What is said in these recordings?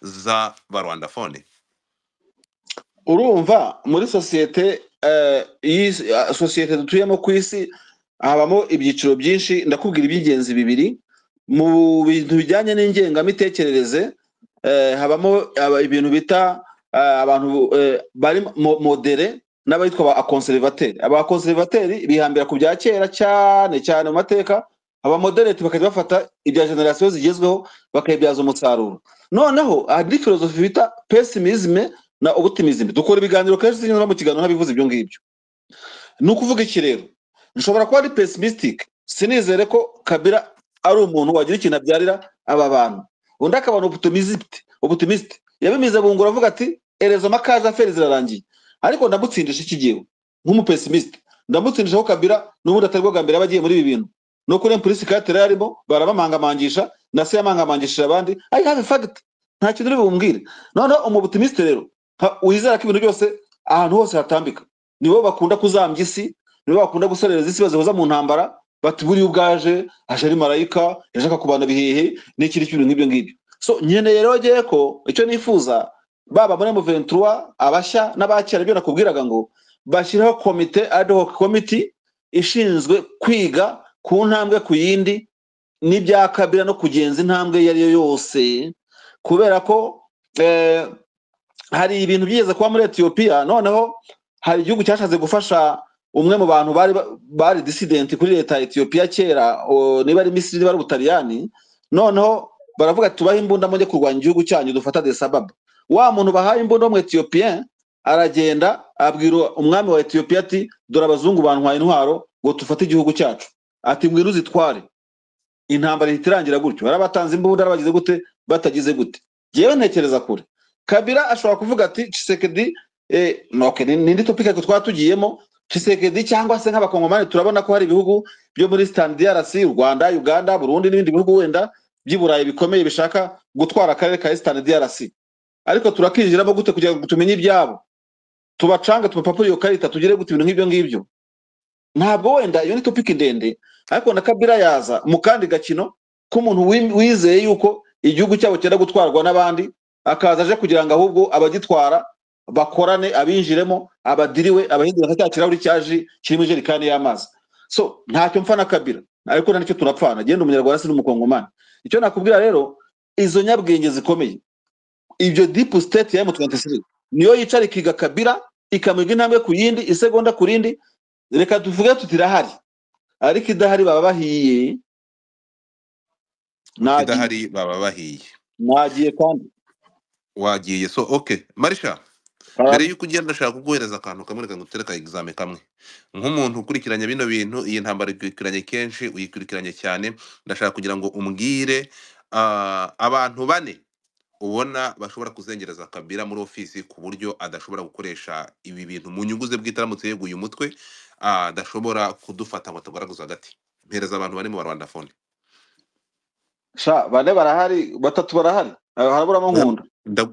z'abarwandafone? urumva muri sosiyete sosiyete dutuyemo ku isi habamo ibyiciro byinshi. Ndakubwira iby'ingenzi bibiri mu bintu bijyanye n'ingengamitekerereze. Habamo ibintu bita abantu bari modere n'abayitwa abakonservateri. Abakonservateri bihambira ku bya kera cyane cyane mu mateka. Abamodereti bakajya bafata ibya generasiyo zigezweho bakayibyaza umusaruro. Noneho hari filozofi bita pesimisme na optimism. Dukora ibiganiro kenshi zinyura mu kiganiro nabivuze ibyo ngibyo. Ni ukuvuga iki rero? Nshobora kuba ari pessimistic, sinizere ko Kabila ari umuntu wagira ikintu abyarira aba bantu. Undi akabana optimist yabimize bungura avuga ati erezo makaza aferi zirarangiye. Ariko ndamutsindisha iki gihe nk'umupessimist, ndamutsindisha ko Kabila n'ubundi atari bwo gambere abagiye muri ibi bintu. No kuri polisi katera yarimo barabamangamangisha na se yamangamangishije abandi. I have a fact, nta kintu uri bumbwire. Noneho umupessimist rero wizera ko ibintu byose ahantu hose hatambika, nibo bakunda kuzambya isi, nibo bakunda gusorereza isi bazihoza mu ntambara, bati buriya ubwaje aje ari marayika yashaka kubana bihehe n'ikindi kintu nk'ibyo ngibyo. So nkeneye rero giye ko icyo nifuza baba muri M23 abashya n'abakira byo nakubwiraga ngo bashyiraho komite ad hoc committee ishinzwe kwiga ku ntambwe ku yindi n'ibya Kabila no kugenza intambwe yari yo yose, kubera ko hari ibintu byigeze kuba muri Ethiopia. Noneho hari igihugu cyashatse gufasha umwe mu bantu bari dissident kuri leta ya Ethiopia kera, niba ari Misiri niba ari Butaliyani. Noneho baravuga tubahe imbunda mujye kurwanya igihugu cyanyu dufata Addis Ababa. Wa muntu bahaye imbunda mu Ethiopien aragenda abwira umwami wa Ethiopia ati dore abazungu bantwaye intwaro ngo tufate igihugu cyacu, ati ngwino uzitware. Intambara ihitirangira gutyo, barabatanze imbunda arabagize gute batagize gute. Jewe ntekereza kure Kabila ashobora kuvuga ati Tshisekedi nindi topic ko twatugiyemo. Tshisekedi cyangwa se nk'abakongomani turabona ko hari ibihugu byo muri Eastern DRC, Rwanda, Uganda, Burundi n'ibindi bihugu wenda by'Iburayi bikomeye bishaka gutwara akarere ka Eastern DRC. Ariko turakinjiramo gute kugira ngo tumenye ibyabo, tubacanga tubapapura iyo karita tugire gute ibintu nk'ibyo ngibyo? Ntabwo wenda iyo ni topic ndende, ariko na Kabila yaza mu kandi gakino k'umuntu wizeye yuko igihugu cyabo cyenda gutwarwa n'abandi, akaza aje kugira ngo ahubwo abagitwara bakorane abinjiremo abadiriwe abahindura cya kirahuri cyaje kirimo jerikani y'amazi. So ntacyo mfa na Kabila, ariko nicyo turapfana. Genda umunyarwanda si n'umukongomani. Icyo nakubwira rero, izo nyabwenge zikomeye, ibyo deep state ya M23 niyo yicara ikiga Kabila ikamwiga intambwe ku yindi isegonda ku rindi. Reka tuvuge tutirahari, ariko idahari baba bahiye. Idahari baba bahiye. Nagiye kandi wagiye. So okay Marisha, mbere yuko ugenda ndashaka kuguhereza akantu kamwe reka ngutereka examen kamwe nk'umuntu ukurikiranye bino bintu. Iyi ntambara ikurikiranye kenshi, uyikurikiranye cyane. Ndashaka kugira ngo umbwire abantu bane ubona bashobora kuzengereza Kabila muri ofisi ku buryo adashobora gukoresha ibi bintu mu nyungu ze bwite aramutse yeguye umutwe, adashobora kudufata ngo atagaragaza hagati. Mpereza abantu bane mu Rwandafone. Sha bane barahari, batatu barahari, haraburamo nkunda.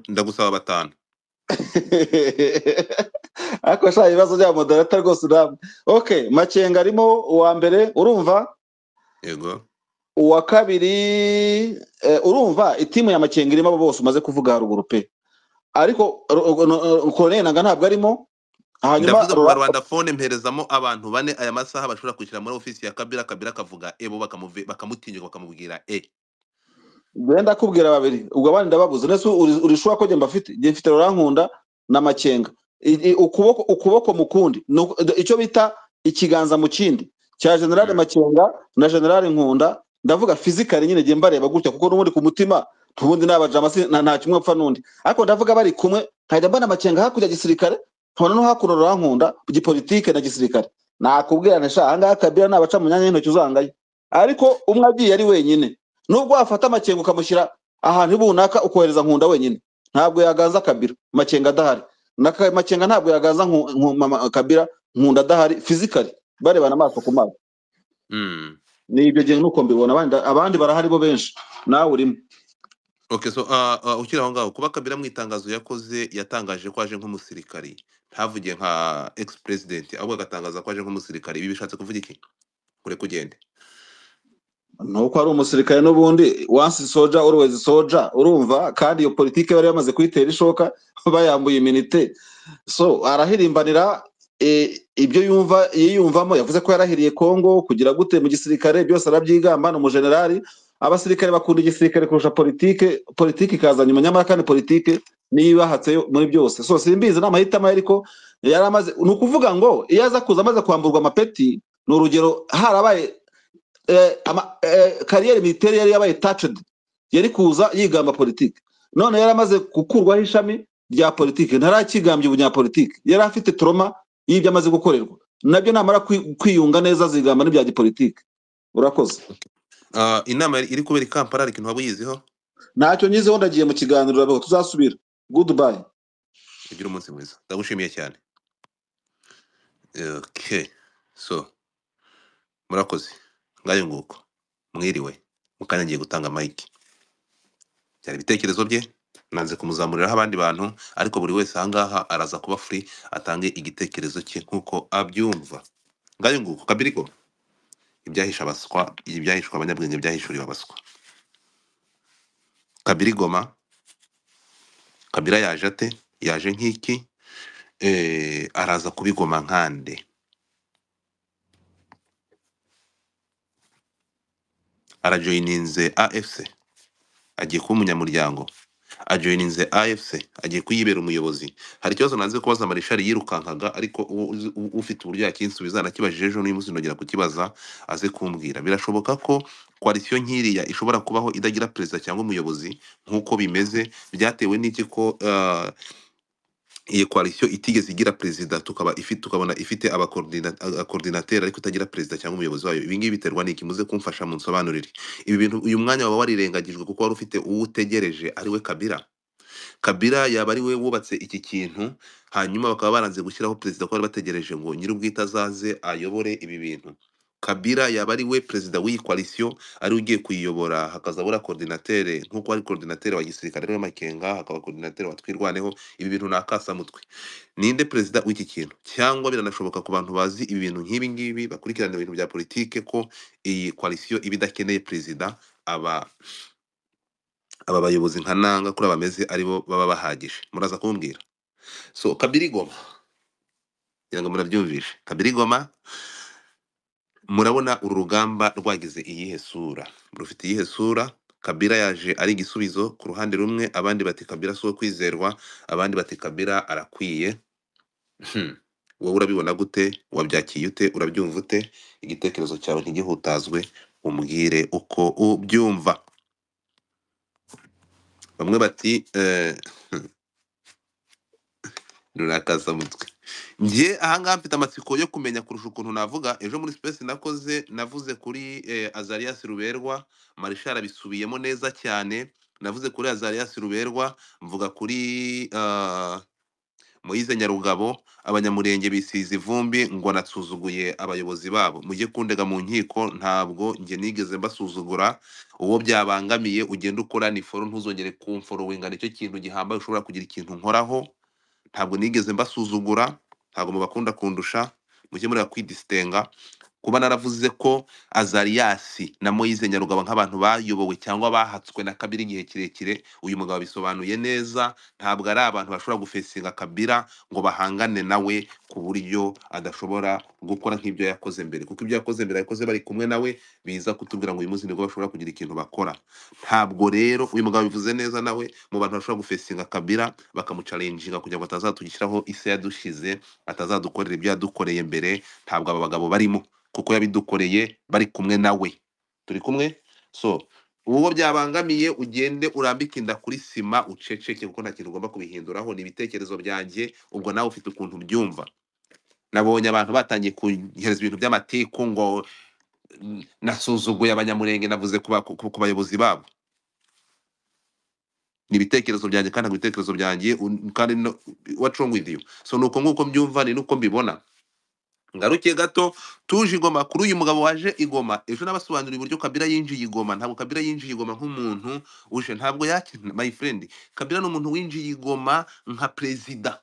Ndagusaba batanu. Ako sha ibibazo bya moderator rwose namwe. Okay, Makenga arimo uwa mbere urumva? Yego. Uwa kabiri urumva itimu ya Makenga irimo abo bose umaze kuvuga haruguru pe. Ariko Colonel Nanga ntabwo arimo. Hanyuma mu Rwandafone mperezamo abantu bane aya masaha bashobora kwishyira muri ofisi ya Kabila. Kabila akavuga ebo bakamutinyuka bakamubwira Gwenda kubwira babiri ubwo abandi ndababuze. Nese urishwa ko gemba afite gifite Rurankunda na Makenga. Ukuboko mukundi icyo bita ikiganza mu kindi cya General Makenga na General Nkunda. Ndavuga physically nyine gemba reba gutya kuko n'ubundi ku mutima tubundi nabajama nta kimwe apfa nundi. Ariko ndavuga bari kumwe nkajya mbana Makenga hakujya gisirikare nkona no hakuno Rurankunda gipolitike na gisirikare. Nakubwira nesha hanga Kabila nabaca mu nyanya y'intoki uzangaye. Ariko umwe agiye ari wenyine, nubwo afata Makenga ukamushyira ahantu bunaka ukohereza Nkunda wenyine, ntabwo yaganza Kabila Makenga adahari. Makenga ntabwo yaganza Kabila Nkunda adahari physically barebana amaso ku maso. Ni ibyo gihe nuko mbibona. Abandi barahari bo benshi, nawe urimo. Okay, so ukiraho ngaho kuba Kabila mu itangazo yakoze yatangaje ko aje nk'umusirikari, ntavugiye nka ex president, ahubwo agatangaza ko aje nk'umusirikari. Ibi bishatse kuvuga iki? Kure kugende. nuko ari umusirikare n'ubundi once soldier always soldier, urumva, kandi iyo politike bari bamaze kuyitera ishoka bayambuye iminite. So arahirimbanira ibyo yumva yiyumvamo. Yavuze ko yarahiriye Kongo kugira gute mu gisirikare, byose arabyigamba. Ni umujenerali. Abasirikare bakunda igisirikare kurusha politike, politike ikaza nyuma, nyamara kandi politike niyo ibahatse muri byose. So simbizi n'amahitamo ariko yari amaze, ni ukuvuga ngo iyo aza kuza amaze kwamburwa amapeti, ni urugero harabaye kariyeri militaire yari yabaye touched, yari kuza yigamba politike. None yari amaze gukurwaho ishami rya politike, ntarakigambye ubunyapolitike, yari afite trauma y'ibyo amaze gukorerwa, nabyo namara kwiyunga neza zigamba n'ibya gipolitike. Urakoze. Inama iri kubera i Kampala, ariko ntabwo yiziho. Ntacyo nyizeho, ndagiye mu kiganiro, rabeho tuzasubira. Goodbye. Ugira umunsi mwiza, ndagushimiye cyane. Okay, so murakoze, ngayo nguko, mwiriwe. Mukanya ngiye gutanga mike. Byari ibitekerezo bye, nanze kumuzamuriraho abandi bantu, ariko buri wese ahangaha araza kuba free atange igitekerezo cye nkuko abyumva. Ngayo nguko, Kabiriko, ibyahisha abaswa, ibyahishwa abanyabwenge, byahishuriwe abaswa. Kabirigoma, Kabira yaje ate? Yaje nk'iki? Araza kubigoma nkande. Arajoyininze AFC, agiye kuba umunyamuryango. Ajoyininze AFC, agiye kuyibera umuyobozi. Hari ikibazo nanze kubaza Marishari yirukankaga, ariko ufite uburyo yakinsubiza nakibajije ejo, n'uyu munsi nongera kukibaza aze kumbwira. Birashoboka ko koalisiyo nk'iriya ishobora kubaho idagira perezida cyangwa umuyobozi nk'uko bimeze, byatewe n'iki ko iyi koalisiyo itigeze igira perezida, tukabona ifite abakoordinateri ariko itagira perezida cyangwa umuyobozi wayo. Ibi ngibi biterwa n'iki? Muze kumfasha mu nsobanurire ibi bintu. Uyu mwanya waba warirengagijwe kuko wari ufite uwo utegereje, ari we Kabira. Kabira yaba ari we wubatse iki kintu, hanyuma bakaba baranze gushyiraho perezida ko bari bategereje ngo nyir'ubwite azaze ayobore ibi bintu. Kabira yaba ari we perezida w'iyi koalisiyo, ari ugiye kuyiyobora, hakazabura koordinatere nk'uko ari koordinatere wa gisirikare rero Makenga, hakaba koordinatere wa Twirwaneho. Ibi bintu ni akasamutwe. Ninde perezida w'iki kintu? Cyangwa biranashoboka ku bantu bazi ibi bintu nk'ibi ngibi, bakurikirana ibintu bya politike, ko iyi koalisiyo iba idakeneye perezida, aba bayobozi nka nanga kuri abameze aribo baba bahagije. Muraza kumbwira. So Kabirigoma, kugira ngo murabyumvishe, Kabirigoma, murabona uru rugamba rwagize iyihe sura? Rufite iyihe sura? Kabira yaje ari igisubizo ku ruhande rumwe, abandi bati Kabira si uwo kwizerwa, abandi bati Kabira arakwiye. Wowe urabibona gute? Wabyakiye ute? Urabyumva ute? Igitekerezo cyawe ntigihutazwe, umbwire uko ubyumva. Bamwe bati rurakaza mutwe. Njye ahangaha mfite amatsiko yo kumenya kurusha ukuntu navuga. Ejo muri space navuze kuri Azarias Ruberwa, Marishal abisubiyemo neza cyane. Navuze kuri Azarias Ruberwa, mvuga kuri Moise Nyarugabo. Abanyamurenge bisize ivumbi ngo natsuzuguye abayobozi babo. Mujye kundega mu nkiko, ntabwo njye nigeze mbasuzugura. Uwo byabangamiye ugenda ukora ni foro, ntuzongere kumforowinga, nicyo kintu gihambaye ushobora kugira ikintu nkoraho. Ntabwo nigeze mbasuzugura, ntabwo mubakunda kundusha, mujye mureba kwidisitenga. Kuba naravuze ko Azarias na Moise Nyarugabo nk'abantu bayobowe cyangwa bahatswe na Kabira igihe kirekire, uyu mugabo bisobanuye neza. Ntabwo ari abantu bashobora gufesinga Kabira ngo bahangane nawe ku buryo adashobora gukora nk'ibyo yakoze mbere, kuko ibyo yakoze mbere yakoze bari kumwe nawe, biza kutubwira ngo uyu munsi nibwo bashobora kugira ikintu bakora. Ntabwo rero uyu mugabo bivuze neza nawe mu bantu bashobora gufesinga Kabira bakamucalenjinga kugira ngo atazatugishyiraho isi yadushize, atazadukorera ibyo yadukoreye mbere. Ntabwo aba bagabo barimo, kuko yabidukoreye bari kumwe nawe. Turi kumwe? So uwo byabangamiye ugende urambike inda kuri sima uceceke, kuko nta kintu ugomba kubihinduraho. Ni ibitekerezo byanjye, ubwo nawe ufite ukuntu byumva. Nabonye abantu batangiye kuhereza ibintu by'amatiku ngo nasuzuguye abanyamurenge, navuze ku bayobozi babo. Ni ibitekerezo byanjye kandi ntabwo ibitekerezo byanjye, kandi what's wrong with you? So nuko nguko mbyumva, ni nuko mbibona. Ngarukiye gato tuje Igoma kuri uyu mugabo waje Igoma. Ejo nabasobanurira uburyo Kabira yinjiye Igoma. Ntabwo Kabira yinjiye Igoma nk'umuntu uje, ntabwo yakina my friend. Kabira ni umuntu winjiye Igoma nka perezida.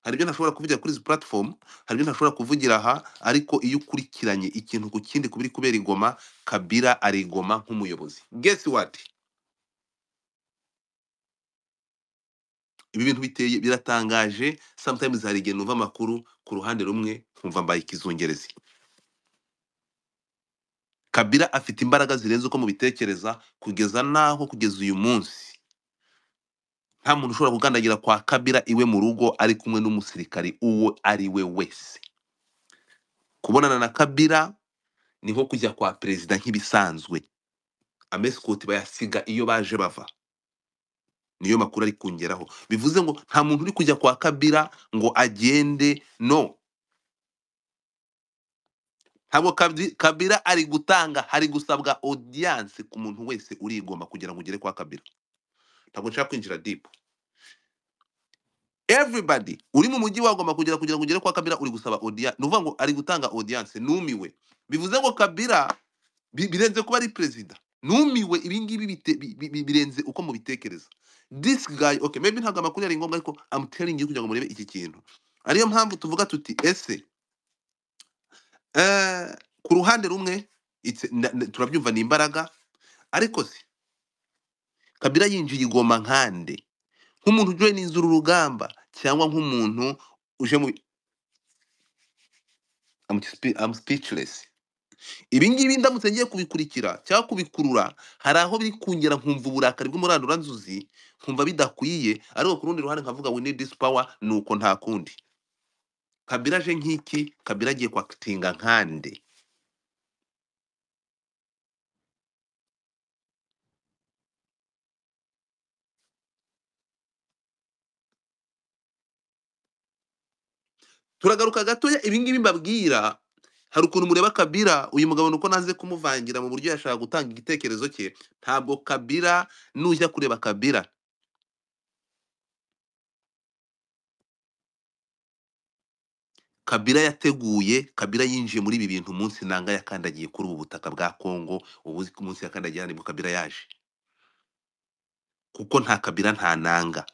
hari ibyo ntashobora kuvugira kuri izi platform, hari ibyo ntashobora kuvugira aha, ariko iyo ukurikiranye ikintu ku kindi kubiri kubera igoma, Kabila ari igoma nk'umuyobozi. Guess what? Ibi bintu biteye biratangaje. Sometimes hari igihe numva amakuru ku ruhande rumwe nkumva mbaye ikizungerezi. Kabila afite imbaraga zirenze uko mubitekereza, kugeza naho kugeza uyu munsi nta muntu ushobora kugandagira kwa Kabila iwe mu rugo ari kumwe n'umusirikari uwo ari we wese. Kubonana na Kabila ni nko kujya kwa perezida nk'ibisanzwe. Amesikoti bayasiga iyo baje bava. Niyo makuru ari kungeraho. Bivuze ngo nta muntu uri kujya kwa Kabila ngo agende, no. Ntabwo Kabila ari gutanga, hari gusabwa audience ku muntu wese urigoma kugira ngo ugere kwa Kabila. Ntabwo nshaka kwinjira deep. Everybody uri mu mujyi wa Goma kugira ngo ugere kwa Kabila uri gusaba audience. Nuvuga ngo ari gutanga audience, numiwe. Bivuze ngo Kabila birenze kuba ari perezida. Numiwe, ibingibi birenze uko mubitekereza. This guy, okay, maybe ntabwo amakuru yari ngombwa, ariko I'm telling you kugira ngo murebe iki kintu. Ariyo mpamvu tuvuga tuti ese ku ruhande rumwe turabyumva ni imbaraga, ariko se Kabila yinjiye igoma nkande, nk'umuntu joininze uru rugamba cyangwa nk'umuntu uje mu I'm speechless. Ibingibi ndamutse ngiye kubikurikira cyangwa kubikurura, hari aho biri kungera nkumva uburakari bw'umuranduranzuzi, nkumva bidakwiye, ariko ku rundi ruhande nkavuga we need this power, nuko nta kundi. Kabila aje nk'iki, Kabila agiye kwakitinga nkande. Turagaruka gatoya, ibingibi mbabwira, hari ukuntu mureba Kabila, uyu mugabo nuko naze kumuvangira mu buryo yashaka gutanga igitekerezo cye. Ntabwo Kabila, nujya kureba Kabila, Kabila yateguye, Kabila yinjiye muri ibi bintu umunsi nanga yakandagiye kuri ubu butaka bwa Kongo. Ubuzi ko umunsi yakandagiye nibwo Kabila yaje, kuko nta Kabila nta nanga.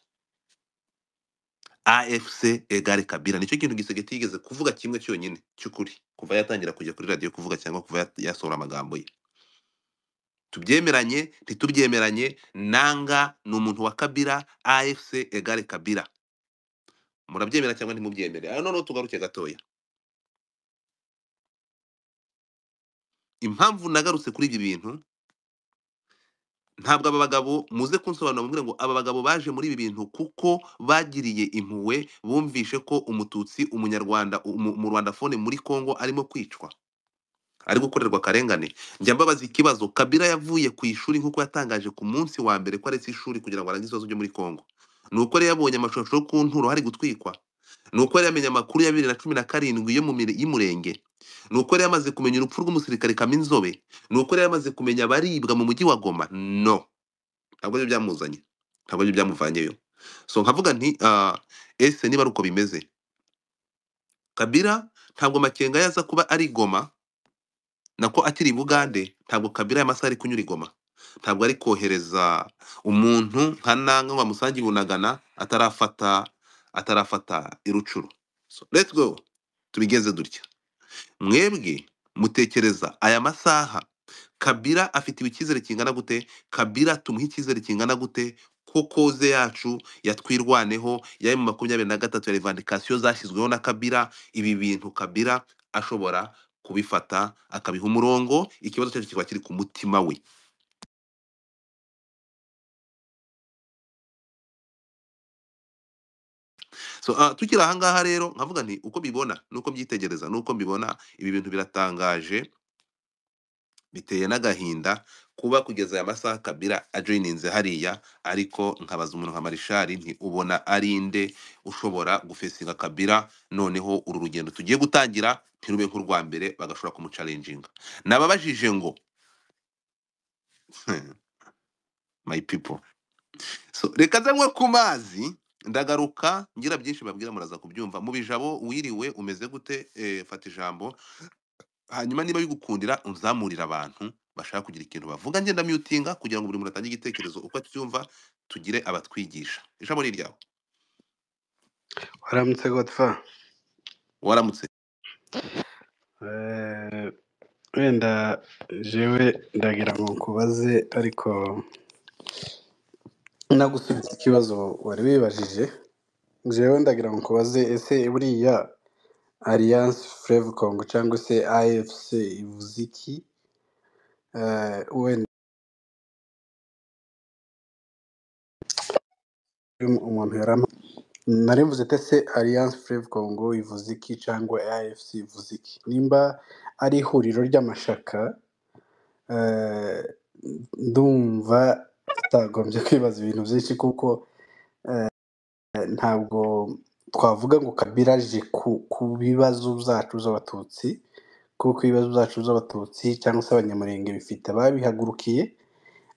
AFC egare Kabila, nicyo kintu Gisegeti yigeze kuvuga kimwe cyonyine cy'ukuri kuva yatangira kujya kuri radio kuvuga cyangwa kuva yasohora amagambo ye. Tubyemeranye ntitubyemeranye, nanga ni umuntu wa Kabila, AFC egare Kabila. Murabyemera cyangwa ntimubyemere? Noneho tugaruke gatoya. Impamvu nagarutse kuri ibi bintu, ntabwo aba bagabo muze kunsobanura mubwire ngo aba bagabo baje muri ibi bintu kuko bagiriye impuhwe, bumvishe ko umututsi, umunyarwanda, mu Rwanda phone muri Kongo arimo kwicwa, ari gukorerwa akarengane. Njya mbabaza ikibazo, Kabila yavuye ku ishuri nk'uko yatangaje ku munsi wa mbere ko aretse ishuri kugira ngo arangize ibibazo byo muri Kongo. Nuko rero yabonye amashusho yo ku nturo hari gutwikwa. Nuko yari yamenye amakuru ya 2017 yo mu y'umurenge. Nuko yari yamaze kumenya urupfu rw'umusirikare Kaminzobe. Nuko yari yamaze kumenya abaribwa mu mujyi wa Goma. No, ntabwo byo byamuzanye, ntabwo byo byamuvanyeyo. So nkavuga nti ese niba ari uko bimeze, Kabila ntabwo Makenga yaza kuba ari Goma, nako akiri Bugande, ntabwo Kabila y'amasaha ari kunyura Goma, ntabwo ari kohereza umuntu nka nanga ngo amusange Bunagana atarafata irucuru. So let's go, tubigeze dutya. Mwebwe mutekereza aya masaha Kabila afite ibikizere kingana gute? Kabila tumuha ikizere kingana gute ko koze yacu yatwirwaneho yaye mu 23 ya revendication zashyizweho na Kabila? Ibi bintu Kabila ashobora kubifata akabiha umurongo, ikibazo cyacu kikaba kiri ku mutima we. So tukiri aha ngaha rero nkavuga nti uko bibona nuko byitegereza nuko mbibona, ibi bintu biratangaje, biteye n'agahinda kuba kugeza aya masaha Kabila ajoininze hariya. Ariko nkabaza umuntu nka Marishari nti ubona ari nde ushobora gufesinga Kabila noneho uru rugendo tugiye gutangira ntirube nk'urwa mbere bagashobora kumuchallenginga? Nababajije ngo my people, so reka nzanywe ku mazi ndagaruka ngira byinshi babwira, muraza kubyumva. Mu bijabo wiriwe umeze gute? Fata ijambo, hanyuma niba bigukundira unzamurira abantu bashaka kugira ikintu bavuga, ngenda mutinga kugira ngo buri muntu atange igitekerezo uko acyumva, tugire abatwigisha. Ijambo ni ryawe. Waramutse Godfa. waramutse. Wenda jewe ndagira ngo nkubaze ariko nagusubiza ikibazo wari wibajije. Jewe ndagira ngo nkubaze ese buriya Alliance Fleuve Congo cyangwa se AFC ivuze iki? Wenda umuntu narivuze ate se Alliance Fleuve Congo ivuze iki cyangwa AFC ivuze iki? Nimba ari ihuriro ry'amashaka, ndumva tutagombye kwibaza ibintu byinshi kuko ntabwo twavuga ngo Kabila aje ku bibazo byacu z'abatutsi, kuko ibibazo byacu z'abatutsi cyangwa se abanyamurenge bifite ababihagurukiye,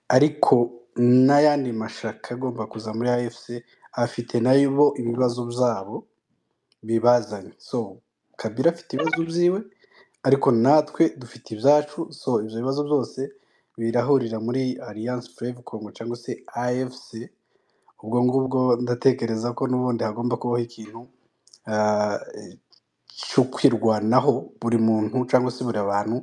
ariko n'ayandi mashaka agomba kuza muri AFC afite nayo ibibazo byabo bibazanye. So Kabila afite ibibazo byiwe ariko natwe dufite ibyacu, so ibyo bibazo byose birahurira muri Alliance Fleuve Congo cyangwa se AFC. Ubwo ngubwo ndatekereza ko n'ubundi hagomba kubaho ikintu cyo kwirwanaho, buri muntu cyangwa se buri abantu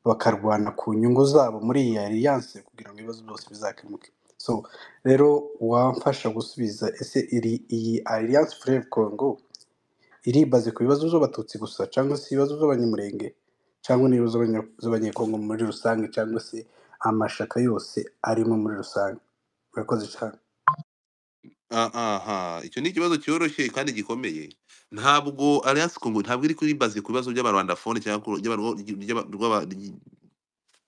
bakarwana ku nyungu zabo muri iyi alliance kugira ngo ibibazo byose bizakemuke. So rero wamfasha gusubiza, ese iyi Alliance Fleuve Congo iribaze ku bibazo by'abatutsi gusa cyangwa se ibibazo by'abanyamurenge cyangwa n'ibibazo by'abanyekongo muri rusange cyangwa se amashaka yose arimo muri rusange? Murakoze cyane. Aha, icyo ni ikibazo cyoroshye kandi gikomeye. Ntabwo Alliance Congo ntabwo iri kuri base ku bibazo by'abarwandafone cyangwa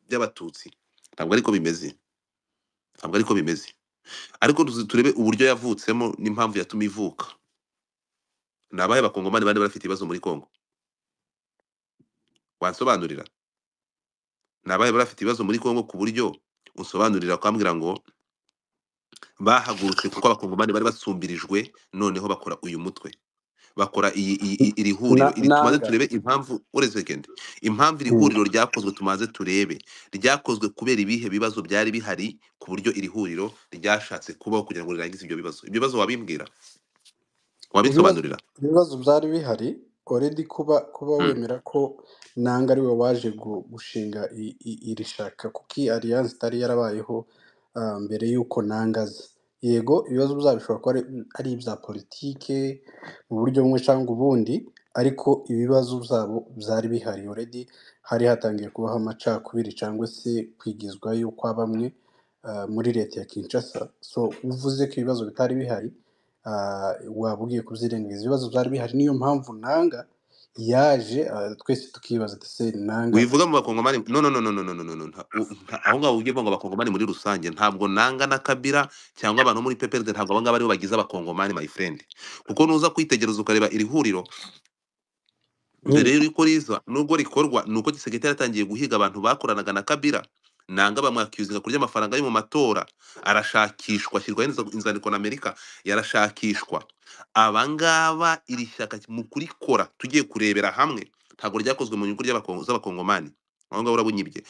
by'abatutsi. Ntabwo ariko bimeze. Ntabwo ariko bimeze. Ariko turebe uburyo yavutsemo n'impamvu yatuma ivuka. Nabaye bakongomani bandi barafite ibibazo muri Congo. Wansobanurira? Nabaye barafite ibibazo muri Congo ku buryo unsobanurira kwambwira ngo bahagurutse kuko abakongomani bari basumbirijwe, noneho bakora uyu mutwe, bakora iri huriro tumaze turebe impamvu. Impamvu iri huriro ryakozwe tumaze turebe ryakozwe kubera ibihe bibazo byari bihari ku buryo iri huriro ryashatse kubaho kugira ngo rirangize ibyo bibazo. Wabimbwira, wabinsobanurira? Ibibazo byari bihari already, kuba wemera ko nanga ari we waje gushinga iri shaka, kuko iyi alliance itari yarabayeho mbere y'uko nangaza. Yego ibibazo byabo bishobora kuba ari ibya politike mu buryo bumwe cyangwa ubundi, ariko ibibazo byabo byari bihari already. Hari hatangiye kubaho amacakubiri cyangwa se kwigizwayo kwa bamwe muri leta ya Kinshasa. So uvuze ko ibibazo bitari bihari, waba ugiye kubyirengagiza. Ibibazo byari bihari, niyo mpamvu nanga yaje, twese tukibaza ese nanga wivuga mu bakongomani. No, aho ngaho ugiye ngo abakongomani muri rusange, ntabwo nanga na Kabila cyangwa abantu muri PPRD, ntabwo abo ngabo aribo bagize abakongomani, my friend. Kuko nuza kwitegereza ukareba iri huriro mbere y'uko riza, nubwo rikorwa nuko Tshisekedi yatangiye guhiga abantu bakoranaga na Kabila. Nanga bamwakizinga kurya amafaranga yo mu matora, arashakishwa, ashyirwaho inzandiko na Amerika, yarashakishwa. Abangaba iri shyaka mu kurikora tugiye kurebera hamwe, ntabwo ryakozwe mu nyungu z'abakongomani. Aho ngaho urabunyibye.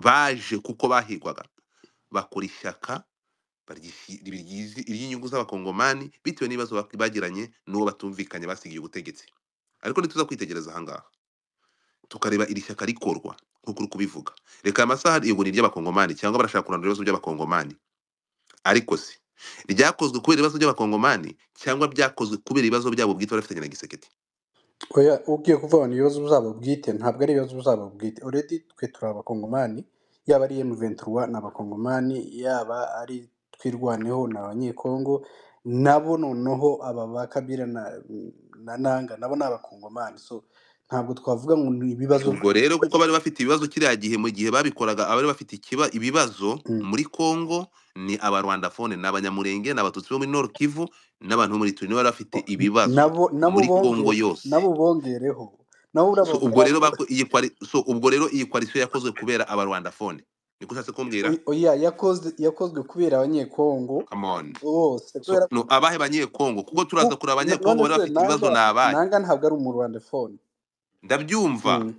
Baje kuko bahigwaga, bakora ishyaka iry'inyungu z'abakongomani bitewe n'ibibazo bagiranye n'uwo batumvikanye basigiye ubutegetsi. Ariko nituza kwitegereza ahangaha tukareba iri shyaka rikorwa nk'uko uri kubivuga, reka amasaha yego ni iry'abakongomani cyangwa barashaka kurandura ibibazo by'abakongomani, ariko se ryakozwe kubera ibibazo by'abakongomani cyangwa byakozwe kubera ibibazo byabo bwite barafitanye na Tshisekedi? Oya, ugiye kuvuga ngo ibibazo byabo bwite, ntabwo ari ibibazo byabo bwite. Already twe turi abakongomani, yaba ari M23 n'abakongomani, yaba ari twirwaneho n'abanyekongo, nabo noneho aba ba Kabila na nanga nabo ni abakongomani. So ntabwo twavuga ngo ni ibibazo. Ubwo rero kuko bari bafite ibibazo kiriya gihe, mu gihe babikoraga abari bafite ibibazo muri Congo ni abarwandafone, n'abanyamurenge, n'abatutsi bo muri Nord Kivu, n'abantu muri Turi, bari bafite ibibazo muri Congo yose. Nabo bongereho nabo ubwo rero iyi coalition yakozwe kubera abarwandafone, niko ushatse kumbwira? Oya, yakozwe kubera abanyekongo bose. No, abahe banyekongo? Kuko turaza kuraba abanyekongo bari bafite ibibazo nabaye. Nanga ntabwo ari umurwandafone. Ndabyumva,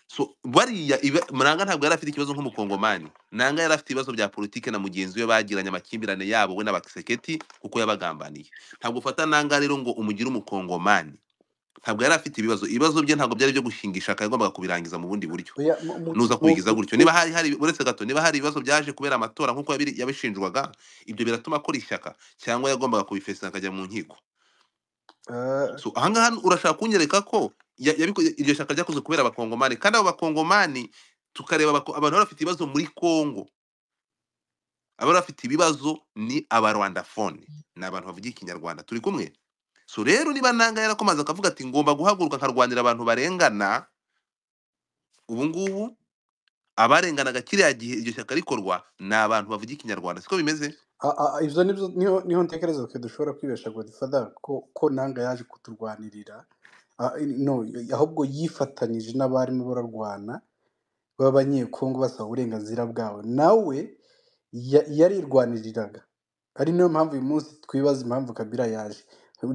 so bariya Nanga ntabwo yari afite ikibazo nk'umukongomani. Nanga yari afite ibibazo bya politike na mugenzi we bagiranye amakimbirane yabo we n'abakiseketi kuko yabagambaniye. Ntabwo ufata Nanga rero ngo umugire umukongomani. Ntabwo yari afite ibibazo bye ntabwo byari byo gushingisha, yagombaga kubirangiza mu bundi buryo. oya Nuza kubigiza gutyo, niba hari uretse gato, niba hari ibibazo byaje kubera amatora nk'uko yabishinjwaga, ibyo biratuma akora ishyaka, cyangwa yagombaga kubifesa akajya mu nkiko. So ahangaha urashaka kunyereka ko iryo shyaka ryakozwe kubera abakongomani, kandi abo bakongomani tukareba abantu bari bafite ibibazo muri Congo, abari bafite ibibazo ni abarwandafone, ni abantu bavuga ikinyarwanda. Turi kumwe? So rero niba Nanga yarakomaze akavuga ati ngomba guhaguruka nkarwanira abantu barengana, ubu ngubu abarenganaga kiriya gihe iryo shyaka rikorwa ni abantu bavuga ikinyarwanda, siko bimeze? ivyo niho ntekereza ko dushobora kwibesha Godfather ko Nanga yaje kuturwanirira no ahubwo yifatanyije n'abarimo bararwana b'abanyekongo basaba uburenganzira bwabo, nawe yarirwaniriraga. Ari niyo mpamvu uyu munsi twibaza impamvu Kabila yaje,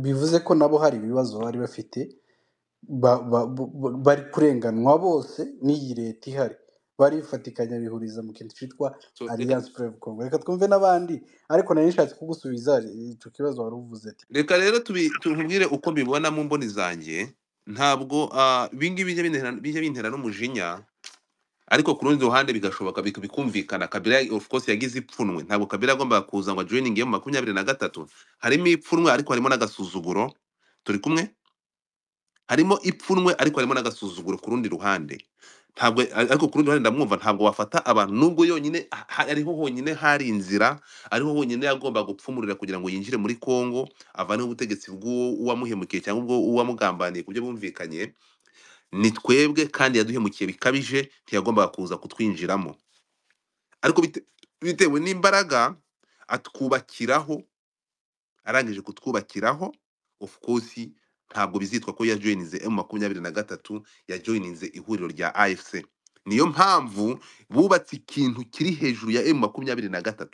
bivuze ko nabo hari ibibazo bari bafite, bari kurenganwa bose n'iyi leta ihari, bari bifatikanya bihuriza mu kintu cyitwa Alliance Fleuve Congo. Reka twumve n'abandi, ariko nari nishatse kugusubiza icyo kibazo wari uvuze ati. Reka rero tubwire uko mbibona mu mboni zanjye. Ntabwo ibingibi bijya bintera n'umujinya, ariko ku rundi ruhande bigashoboka bikumvikana. Kabila of course yagize ipfunwe, ntabwo Kabila agomba kuza ngo joining mu 23. Harimo ipfunwe ariko harimo n'agasuzuguro. Turi kumwe? Harimo ipfunwe ariko harimo n'agasuzuguro ku rundi ruhande. Ntabwo ariko ku rundi ruhande ndamwumva, ntabwo wafata abantu nubwo yonyine ariho honyine hari inzira, ariho honyine yagomba gupfumurira kugira ngo yinjire muri Congo, avane ubutegetsi bw'uwamuhemukiye cyangwa ubwo uwamugambaniye kubyo bumvikanye. Ni twebwe kandi yaduhemukiye bikabije, ntiyagombaga kuza kutwinjiramo. Ariko bitewe n'imbaraga atwubakiraho, arangije kutwubakiraho, of course ntabwo bizitwa ko yajoininze M23, yajoininze ihuriro rya AFC. Niyo mpamvu bubatse ikintu kiri hejuru ya M23,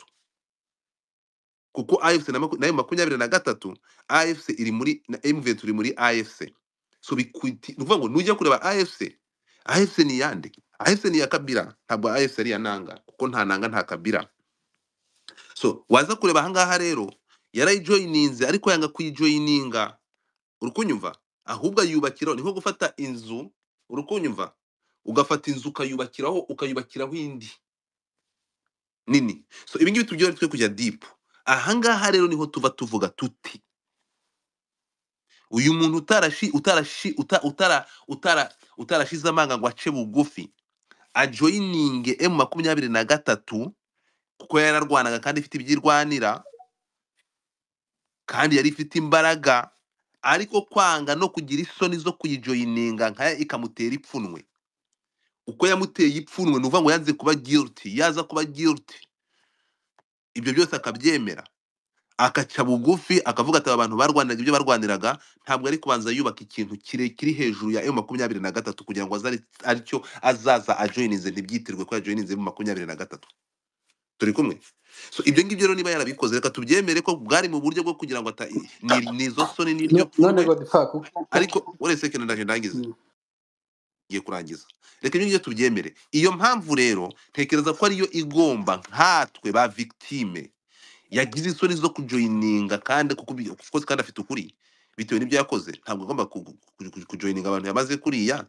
kuko AFC na M23, AFC iri muri na M23 iri muri AFC. So nuvuga ngo nujya kureba AFC ni yande? AFC ni ya Kabila, ntabwo AFC ari ya Nanga, kuko nta Nanga nta Kabila. So waza kureba ahangaha rero yarayijoininze ariko yanga kuyijoininga, urukunyumva, ahubwo ayubakiraho. Ni nko gufata inzu, urukunyumva, ugafata inzu ukayubakiraho indi nini. So ibi ngibi tubyo twe kujya deep. Ahangaha rero niho tuva tuvuga tuti uyu muntu utarashize amanga ngo ace bugufi ajoininge M23, kuko yararwanaga kandi ifite ibyirwanira kandi yari ifite imbaraga, ariko kwanga no kugira isoni zo kuyijoininga nkaya ikamutera ipfunwe. Uko yamuteye ipfunwe nuvuga ngo yanze kuba guilty, yaza kuba guilty, ibyo byose akabyemera, akaca bugufi, akavuga ati abantu barwaniraga ibyo barwaniraga, ntabwo ari kubanza yubaka ikintu kiri hejuru ya M23 kugira ngo aricyo azaza ajoininze, ntibyitirwe ko yajoininze M23. Turi kumwe? So ibyo ngibyo rero niba yarabikoze, reka tubyemere ko bwari mu buryo bwo kugira ngo nizo soni n'iryo pfunwe. Ariko uretse ko ndangiza ngiye kurangiza, reka ibyo ngibyo tubyemere. Iyo mpamvu rero ntekereza ko ariyo igomba nkatwe ba victime yagize isoni zo kujoininga, kandi kuko of course kandi afite ukuri bitewe n'ibyo yakoze. Ntabwo agomba kujoininga abantu yamaze kuriya,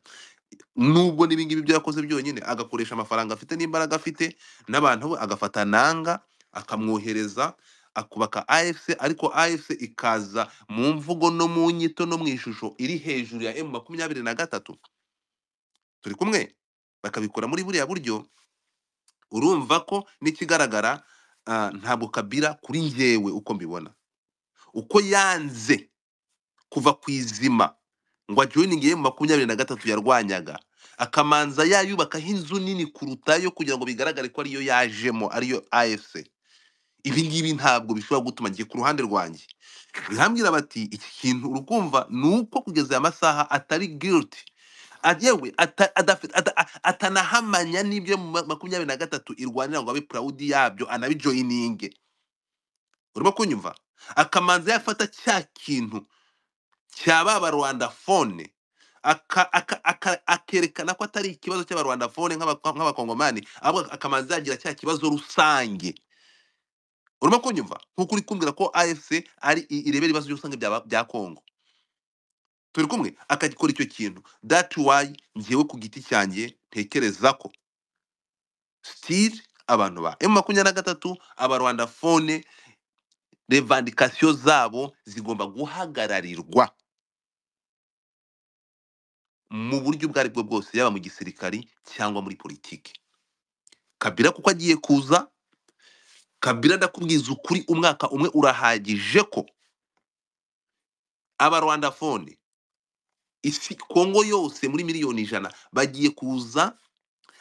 nubwo n'ibingibi byo yakoze byonyine, agakoresha amafaranga afite n'imbaraga afite n'abantu, agafata Nanga akamwohereza akubaka AFC, ariko AFC ikaza mu mvugo no mu nyito no mu ishusho iri hejuru ya M23. Turi kumwe? Bakabikora muri buriya buryo. Urumva ko n'ikigaragara ntabwo Kabila kuri njyewe uko mbibona, uko yanze kuva ku izima ngo ajoininge M23 yarwanyaga, akamanza yayubakaho inzu nini kurutayo kugira ngo bigaragare ko ariyo yajemo, ariyo AFC. Ibi ngibi ntabwo bishobora gutuma ngiye ku ruhande rwanjye bihambira bati iki kintu urukumva nuko kugeza aya masaha atari guilty, yewe atanahamanya n'ibyo 23 irwanira ngo abe proud yabyo anabijoininge. Urimo kunyumva? Akamanza yafata cya kintu cyaba Rwanda phone akerekana ko atari ikibazo cy'abarwandafone nk'abakongomani, ahubwo akamanza yagira cya kibazo rusange. Urimo kunyumva? Nk'uko uri kumbwira ko AFC irebera ibibazo by'urusange bya Congo. Turi kumwe? Akagikora icyo kintu. That why njyewe ku giti cyanjye ntekereza ko still abantu ba M23 abarwandafone revendication zabo zigomba guhagararirwa mu buryo ubwo aribwo bwose, yaba mu gisirikari cyangwa muri politiki. Kabila kuko agiye kuza, Kabila ndakubwiza ukuri, umwaka umwe urahagije ko abarwandafone isi Kongo yose muri miliyoni 100 bagiye kuza.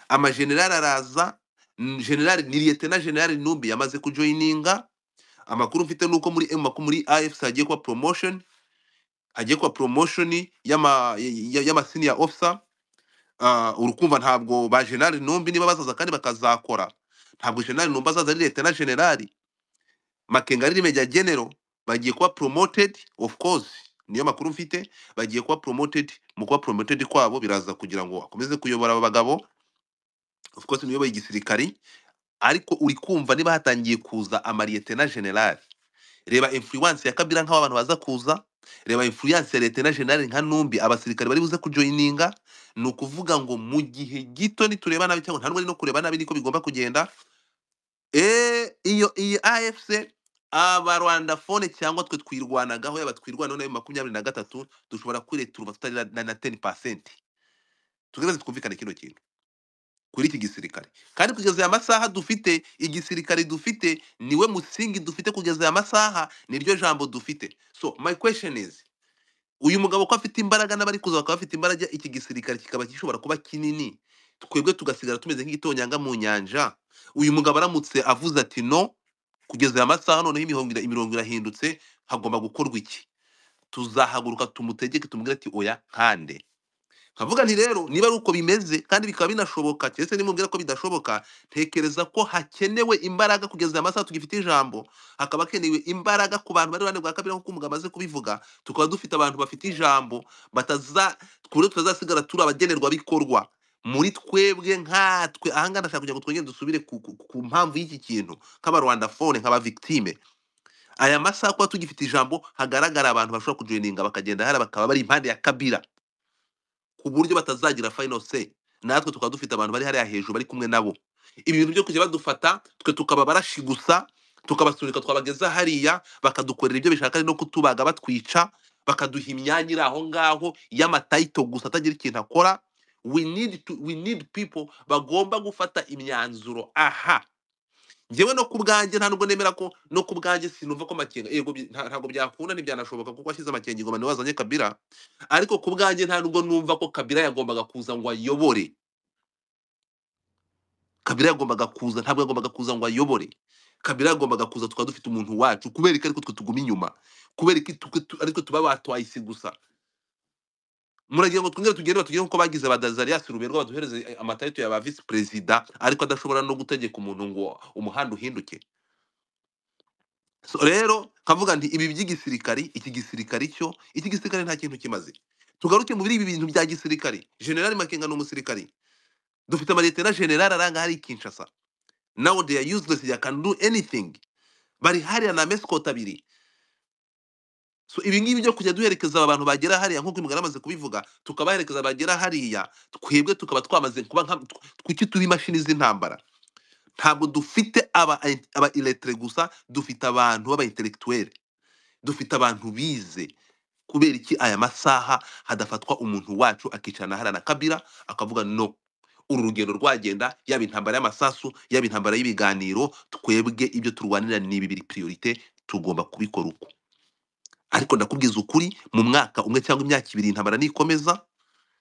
Amagenerali araza, generali ni lieutenant general Numbi yamaze kujoininga. Amakuru mfite nuko muri AFC hagiye kuba promotion, y'ama senior officer. Urukumva ntabwo ba general Numbi niba bazaza kandi bakazakora, ntabwo general Numbi azaza ari lieutenant general. Makenga ari major general, bagiye kuba promoted. Of course niyo makuru mfite, bagiye kuba promoted. Mu kuba promoted kwabo biraza kugira ngo akomeze kuyobora aba bagabo. Of course niyo bayigisirikari, ariko uri kumva niba hatangiye kuza lieutenant general. Reba influence ya Kabila nk'aho abantu baza kuza, reba influence ya lieutenant general nka Numbi abasirikari bari buze kujoininga. Ni ukuvuga ngo mu gihe gito nitureba nabi, cyangwa nta n'ubwo no kureba nabi niko bigomba kugenda. Iyi AFC abarwandafone cyangwa twe twirwanagaho, yaba twirwanaho na 23 dushobora kwiretura tutari na 10%. Tugereze twumvikane kino kintu kuri iki gisirikare, kandi kugeza aya masaha dufite igisirikare dufite niwe musingi dufite. Kugeza aya masaha niryo jambo dufite. So my question is, uyu mugabo ko afite imbaraga n'abari kuza bakaba bafite imbaraga, iki gisirikare kikaba gishobora kuba kinini, twebwe tugasigara tumeze nk'igitonyanga mu nyanja. Uyu mugabo aramutse avuze ati no, kugeza aya masaha noneho imirongo irahindutse, hagomba gukorwa iki, tuzahaguruka tumutegeke, tumubwire ati oya kande. Kavuga nti rero niba ari uko bimeze kandi bikaba binashoboka, cyese nimubwira ko bidashoboka, ntekereza ko hakenewe imbaraga. Kugeza aya masaha tugifite ijambo, hakaba hakenewe imbaraga ku bantu bari bane bwa Kabila nk'uko umugabo amaze kubivuga. Tukaba dufite abantu bafite ijambo, kure tutazasigara turi abagenerwa bikorwa muri twebwe nkatwe. Ahangana ndashaka kugira ngo twongere dusubire ku mpamvu y'iki kintu nk'abarwandafone, nk'aba victime. Aya masaha kuba tugifite ijambo, hagaragara abantu bashobora kujoininga bakagenda hara, bakaba bari impande ya Kabila ku buryo batazagira final say. Natwe tukaba dufite abantu bari hariya hejuru bari kumwe nabo. Ibintu byo kujya badufata twe tukaba barashi gusa, tukabasunika twabageza hariya, bakadukorera ibyo bishaka no kutubaga batwica, bakaduha imyanya iri aho ngaho y'amatayito gusa atagira ikintu akora. We need people bagomba gufata imyanzuro. Aha, njyewe no kubwanjye nta nubwo nemera ko, no kubwanjye sinumva ko Makenga yego ntabwo byakunda, ntibyanashoboka kuko ashyize Makenga ingoma niwe wazanye Kabila. Ariko kubwanjye nta nubwo numva ko Kabila yagombaga kuza ngo ayobore. Kabila yagombaga kuza, ntabwo yagombaga kuza ngo ayobore. Kabila yagombaga kuza tukaba dufite umuntu wacu, kubera ko ariko twe tuguma inyuma, kubera ko ariko tuba batwayisi gusa. Muragira ngo twongere tugende nko bagize Badazarias Ruberwa baduhereze amatayito ya ba vice president, ariko adashobora no gutegeka umuntu ngo umuhanda uhinduke. So rero kavuga nti ibi by'igisirikari, iki gisirikari nta kintu kimaze. Tugaruke mu biri bintu bya gisirikari. General Makenga no umusirikari, dufite lieutenant general aranga hari Kinshasa. Now they are useless, they can do anything. Bari hariya na mescot abiri. So ibi ngibi byo kujya duherekeza abantu bagera hariya nk'uko imugara amaze kubivuga, tukabaherekeza bagera hariya, twebwe tukaba twamaze kuba twiki tuba imashini z'intambara. Ntabwo dufite aba electre gusa, dufite abantu baba intellectuel, dufite abantu bize. Kubera iki aya masaha hadafatwa umuntu wacu akicana hariya na Kabila akavuga no, uru rugendo rwagenda, yaba intambara y'amasasu, yaba intambara y'ibiganiro, twebwe ibyo turwanira ni ibi biri priorite, tugomba kubikora uko. Ariko ndakubwiza ukuri, mu mwaka umwe cyangwa imyaka 2 intambara nikomeza,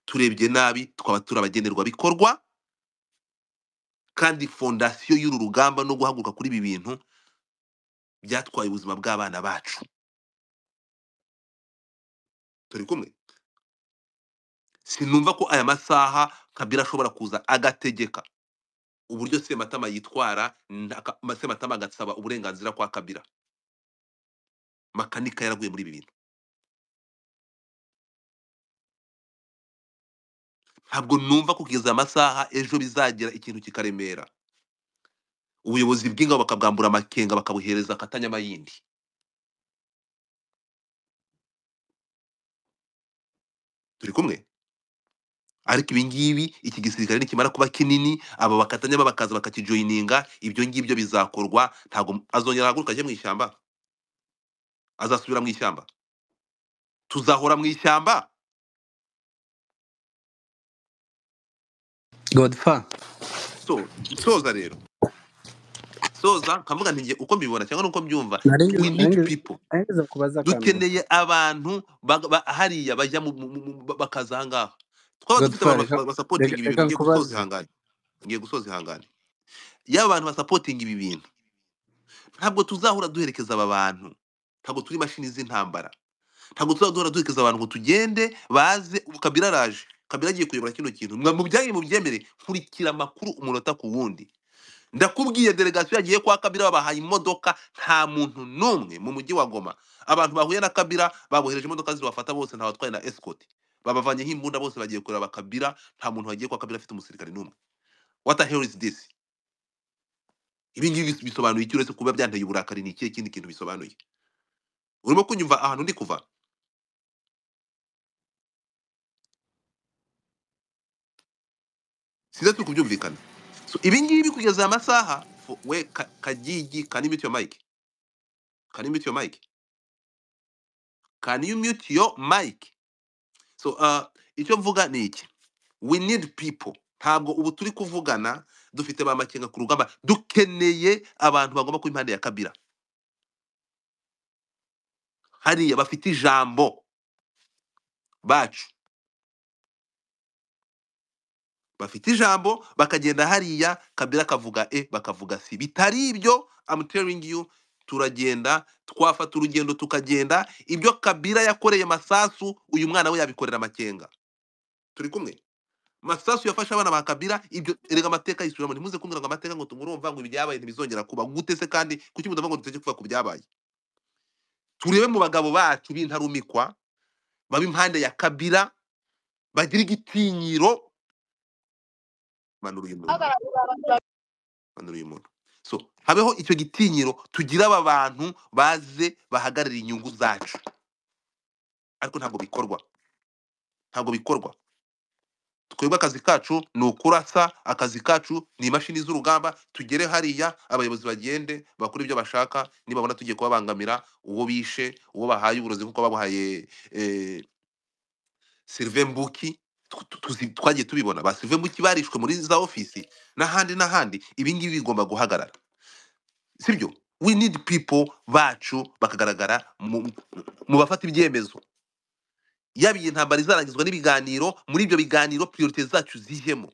turebye nabi twaba turabagenerwa bikorwa, kandi fondation y'uru rugamba no guhaguruka kuri ibi bintu byatwaye ubuzima bw'abana bacu. Turi kumwe? Sinumva ko aya masaha Kabila ashobora kuza agategeka uburyo Sematama yitwara, Sematama agasaba uburenganzira kwa Kabila. Makanika yaraguye muri ibi bintu. ntabwo numva ko kugeza amasaha ejo bizagira ikintu kikaremera ubuyobozi bw'ingabo bakabwambura amakenga bakabuhereza akatanyama yindi. Turi kumwe? Ariko ibi ngibi iki gisirikare nikimara kuba kinini aba bakatanyama bakaza bakakijoyininga ibyo ngibyo bizakorwa, ntabwo azongera ahaguruka ajye mu ishyamba, azasubira mu ishyamba, tuzahora mu ishyamba. Godfa So soza rero, soza nkavuga nti ngiye uko mbibona cyangwa nuko mbyumva, we need people, narengeza kubaza akantu Godfa. dukeneye abantu hariya bajya bakaza ahangaha, twaba dufite Godfa, abantu basapotinga ibi bintu. reka nkubaze. Ngiye gusoza ihangane, yaba abantu basapotinga ibi bintu ntabwo tuzahora duherekeza aba bantu, ntabwo turi mashini z'intambara, ntabwo tuzahora duherekeza abantu ngo tugende baze. Ubu Kabila araje, Kabila agiye kuyobora kino kintu, mu byanyu mu byemere, nkurikira amakuru umunota ku wundi. Ndakubwiye delegasiyo yagiye kwa Kabila babahaye imodoka, nta muntu n'umwe mu mujyi wa Goma. Abantu bahuye na Kabila babohereje imodoka zibafata bose, nta batwaye na escort, babavanyeho imbunda bose bagiye kureba Kabila. Nta muntu wagiye kwa Kabila afite umusirikare n'umwe. What the hell is this? Ibi ngibi bisobanuye iki uretse kuba byanteye uburakari? Ni ikihe kindi kintu bisobanuye? Urimo kunyumva ahantu ndi kuva? Sinzi turi kubyumvikana. So ibi ngibi kugeza amasaha, we Kagigi, can you mute your mic? Can you mute your mic? Can you mute your mic? So icyo mvuga ni iki, we need people. Ntabwo ubu turi kuvugana dufite ba makenga ku rugamba, dukeneye abantu bagomba kuba impande ya Kabila hariya, bafite ijambo bacu, bafite ijambo bakagenda hariya, Kabila akavuga bakavuga si. Bitari ibyo, I'm telling you, turagenda twafata urugendo tukagenda, ibyo Kabila yakoreye Masasu uyu mwana we yabikorera Makenga. Turi kumwe? Masasu yafashe abana ba Kabila, ibyo erega amateka yisubiramo. Ntimuze kumbwira ngo amateka ngo tumurumva ngo ibyabaye ntibizongera kuba. Gute se kandi kuki mudavuga ngo duteke kuva ku byabaye? Turebe mu bagabo bacu b'intarumikwa baba impande ya Kabila, bagira igitinyiro. Manura uyu muntu. So habeho icyo gitinyiro, tugira aba bantu baze bahagarara inyungu zacu. Ariko ntabwo bikorwa. Twebwe akazi kacu ni ukurasa, akazi kacu ni imashini z'urugamba. Tugere hariya, abayobozi bagende bakora ibyo bashaka. Nibabona tugiye kubabangamira, uwo bishe, uwo bahaye uburozi nkuko babuhaye Sylvain Mbuki, twagiye tubibona. Ba Sylvain Mbuki barishwe muri za ofisi n'ahandi. Ibi ngibi bigomba guhagarara, sibyo? We need people bacu bakagaragara mu bafata ibyemezo. Yaba iyi ntambara izarangizwa n'ibiganiro, muri ibyo biganiro priorite zacu zijemo.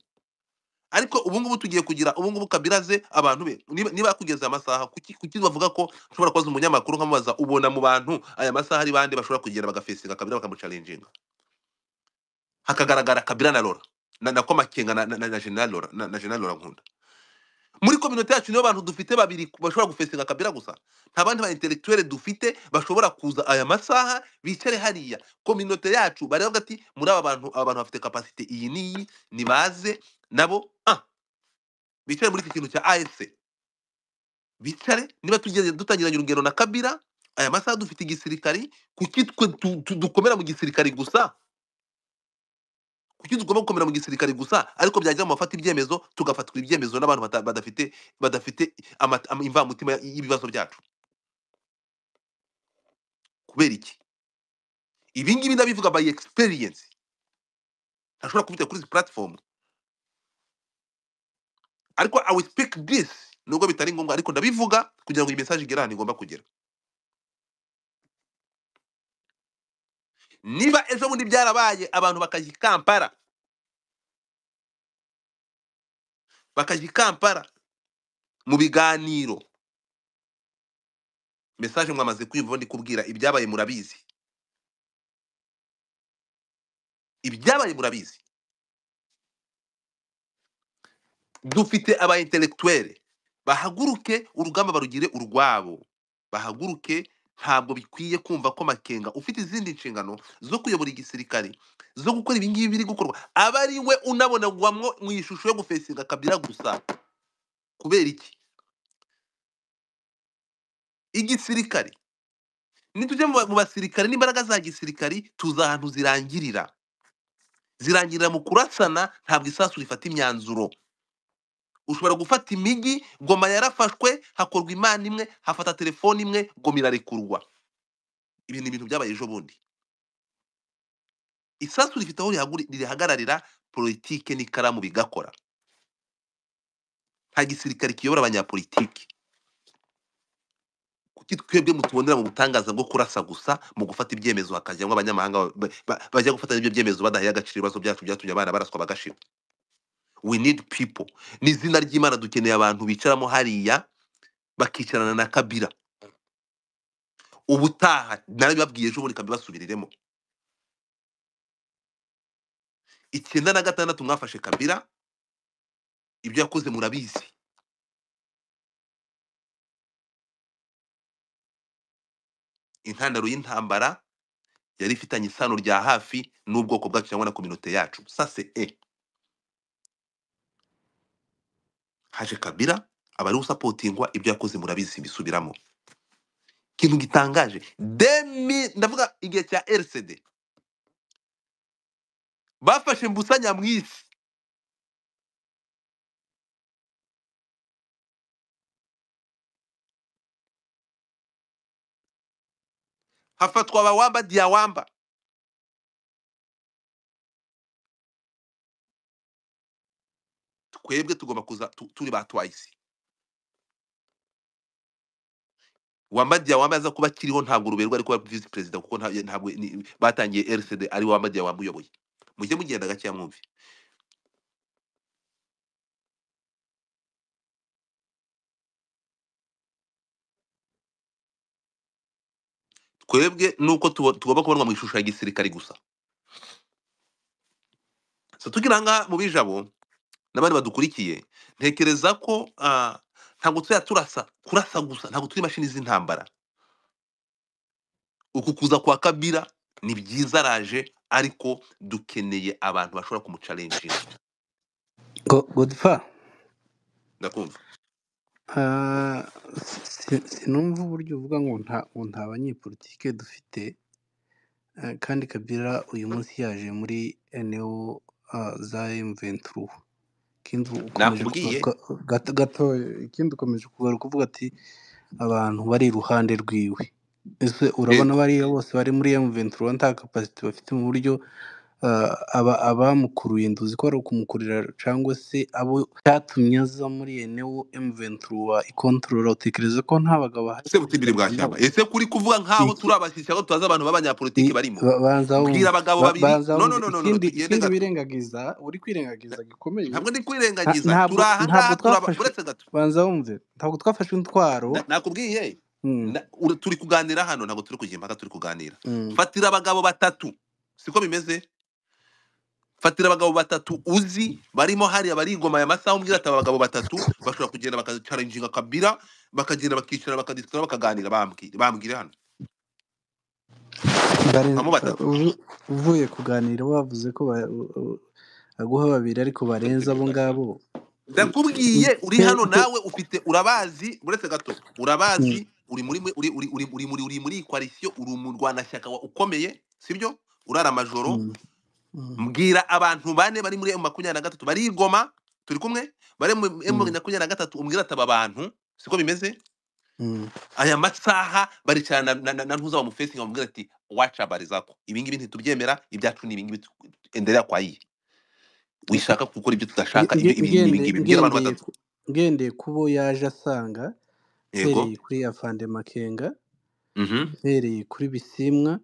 Ariko ubu ngubu tugiye kugira, ubu ngubu Kabila ze abantu be, niba kugeza amasaha, kuki bavuga ko nshobora kubaza umunyamakuru nkamubaza, ubona mu bantu aya masaha ari bande bashobora kugera bagafesinga Kabila bakamucalenjinga, hakagaragara Kabila na Lora na ko Makenga na General Lora na General Lora Nkunda. Muri community yacu niyo bantu dufite babiri bashobora gufesinga Kabila gusa. Nta bandi ba intellectuel dufite bashobora kuza aya masaha bicare hariya. Community yacu baravuga ati muri abantu bafite capacity iyi niyi, nibaze nabo bicare muri iki kintu cya AFC, bicare. Niba dutangiranye urugendo na Kabila aya masaha dufite igisirikari, kuki dukomera mu gisirikari gusa? Kuki tugomba gukomera mu gisirikare gusa, ariko byajya mu bafata ibyemezo tugafatwa ibyemezo n'abantu badafite imvamutima y'ibibazo byacu? Kubera iki? Ibi ngibi ndabivuga by experience, ntashobora kubita kuri izi platform, ariko I will speak this nubwo bitari ngombwa, ariko ndabivuga kugira ngo iyi message igere ahantu igomba kugera. Niba ejo bundi byarabaye abantu bakajya i Kampala mu biganiro, message mwamaze kwiyumva ndi kubwira ibyabaye murabizi. Dufite aba intellectuel bahaguruke urugamba barugire urwabo, bahaguruke ntabwo bikwiye kumva ko Makenga ufite izindi nshingano zo kuyobora igisirikare zo gukora ibi ngibi biri gukorwa aba ari we unabonagwamwo mu ishusho yo gufesinga Kabila gusa. Kubera iki? Igisirikare nitujya mu basirikare n'imbaraga za gisirikari tuza ahantu zirangirira mu kurasana, ntabwo isasu rifata imyanzuro. Ushobora gufata imigi, Goma yarafashwe hakorwa imana imwe, hafata telefone imwe, Goma irarekurwa. Ibi ni ibintu byabaye ejo bundi. Isasu rifite aho rihagararira, politike n'ikaramu bigakora. Nta gisirikare kiyobora abanyapolitiki. Kuki twebwe mutubonera mu butangaza bwo kurasa gusa mu gufata ibyemezo hakajyamo abanyamahanga bajya gufata ibyo byemezo badahaye agaciro ibibazo byacu byatumye abana baraswa bagashira. We need people. N'izina ry'Imana dukeneye abantu bicaramo hariya bakicarana na Kabila. Ubutaha narabibabwiye ejo bundi kabibasubiriremo. 96 mwafashe Kabila, ibyo yakoze murabizi. Intandaro y'intambara yari ifitanye isano rya hafi n'ubwoko bwacu cyangwa na communauté yacu. Ça c'est haje Kabila abari usapotingwa, ibyo yakoze murabizi bisubiramo. Kintu gitangaje ndavuga igihe cya RCD bafashe Mbusa Nyamwisi hafatwa Bawamba Diawamba. Twebwe tugomba kuza turi ba twice. Wamba Diawamba aza kuba kiriho ntabwo ruberwa ariko vice president kuko ntabwo batangiye RCD ari Wamba Diawamba uyoboye. Mujye mugenda gake yamwumvi. Twebwe nuko tugomba kubonwa mu ishusho ya gisirikare gusa. So tukiranga mu bijabo n'abandi badukurikiye, ntekereza ko ntabwo kurasa gusa, ntabwo turi mashini z'intambara. Uku kuza kwa Kabila ni byiza araje, ariko dukeneye abantu bashobora kumuchallenge. Godfa, Ndakumva. sinumva uburyo uvuga ngo nta banyepolitike dufite, kandi Kabila uyu munsi yaje muri eneo za M23. Ikindi ukomeje kugaruka uvuga ati abantu bari iruhande rwiwe. Ese urabona bariya bose bari muri M23 nta capacity bafite mu buryo abamukuruye nduzi ko ari ukumukurira cyangwa se abo cyatumye aza muri eneo M23 ikontorora, utekereza ko nta bagabo bahari? Ese butibiri bwashyamba. Ese kuri kuvuga nkaho turabashyishya ko tuzaza abantu b'abanyapolitiki barimo. Bwira abagabo babiri. No. Ikindi birengagiza, uri kwirengagiza gikomeye. Ntabwo ndi kwirengagiza. Turaha uretse gato. Banza wumve. Ntabwo twafashe intwaro. Nakubwiye. Turi kuganira hano, ntabwo turi kujya impaka, turi kuganira. Fatira abagabo batatu. Siko bimeze? Fatira abagabo batatu uzi barimo hari abari Goma ya masaha, umbwira ati abagabo batatu bashobora kugenda bakacalenjinga Kabila, bakagenda bakicara bakadiscuss bakaganira. Bambwire hano. Uvuye kuganira wavuze ko aguha babiri ariko barenza abo ngabo. Ndakubwiye uri hano nawe ufite urabazi, uretse gato. Urabazi uri muri coalition, uri umurwanashyaka ukomeye, sibyo? Urara majoro. Mbwira abantu bane bari muri M23 bari Goma, turi kumwe bari mu M23, umbwira ati aba bantu siko bimeze. Aya masaha bari cyane na ntuza mu facing, umbwira ati watch habari zako, ibi ngibi ntitubyemera, ibyacu ni ibi ngibi, endelea kwa iyi wishaka gukora ibyo tudashaka. Ibi ngibi mbwira abantu batatu. Ngendeye kubo yaje asanga, hereye kuri Afande Makenga, hereye kuri Bisimwa,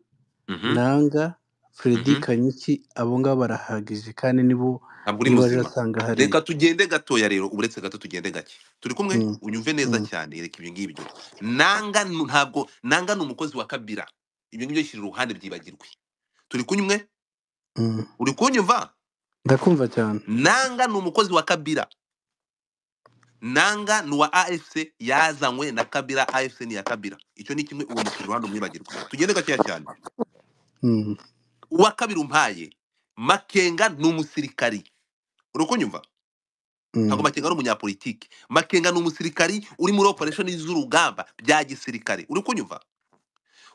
Nanga, Freddy Kanyiki, abo ngabo barahagije kandi nibo baje asanga hari. Reka tugende gatoya rero, uretse gato tugende gake. Turi kumwe unyumve neza cyane, reka ibi ngibi byo. Nanga ntabwo Nanga ni umukozi wa Kabila. Ibyo ngibyo shyira uruhande byibagirwe. Turi kunyumwe? Uri kunyumva? Ndakumva cyane. Nanga ni umukozi wa Kabila. nanga nuwa AFC yazanywe na Kabila, AFC ni ya Kabila. Icyo ni kimwe, uwo mushyira uruhande umwibagirwa. Tugende gakeya cyane. Mm. Uwa kabiri umpaye, Makenga ni umusirikari. Urukunyumva? Ntabwo Makenga ari umunyapolitiki. Makenga ni umusirikari uri muri operation z'urugamba bya gisirikare. Urukunyumva?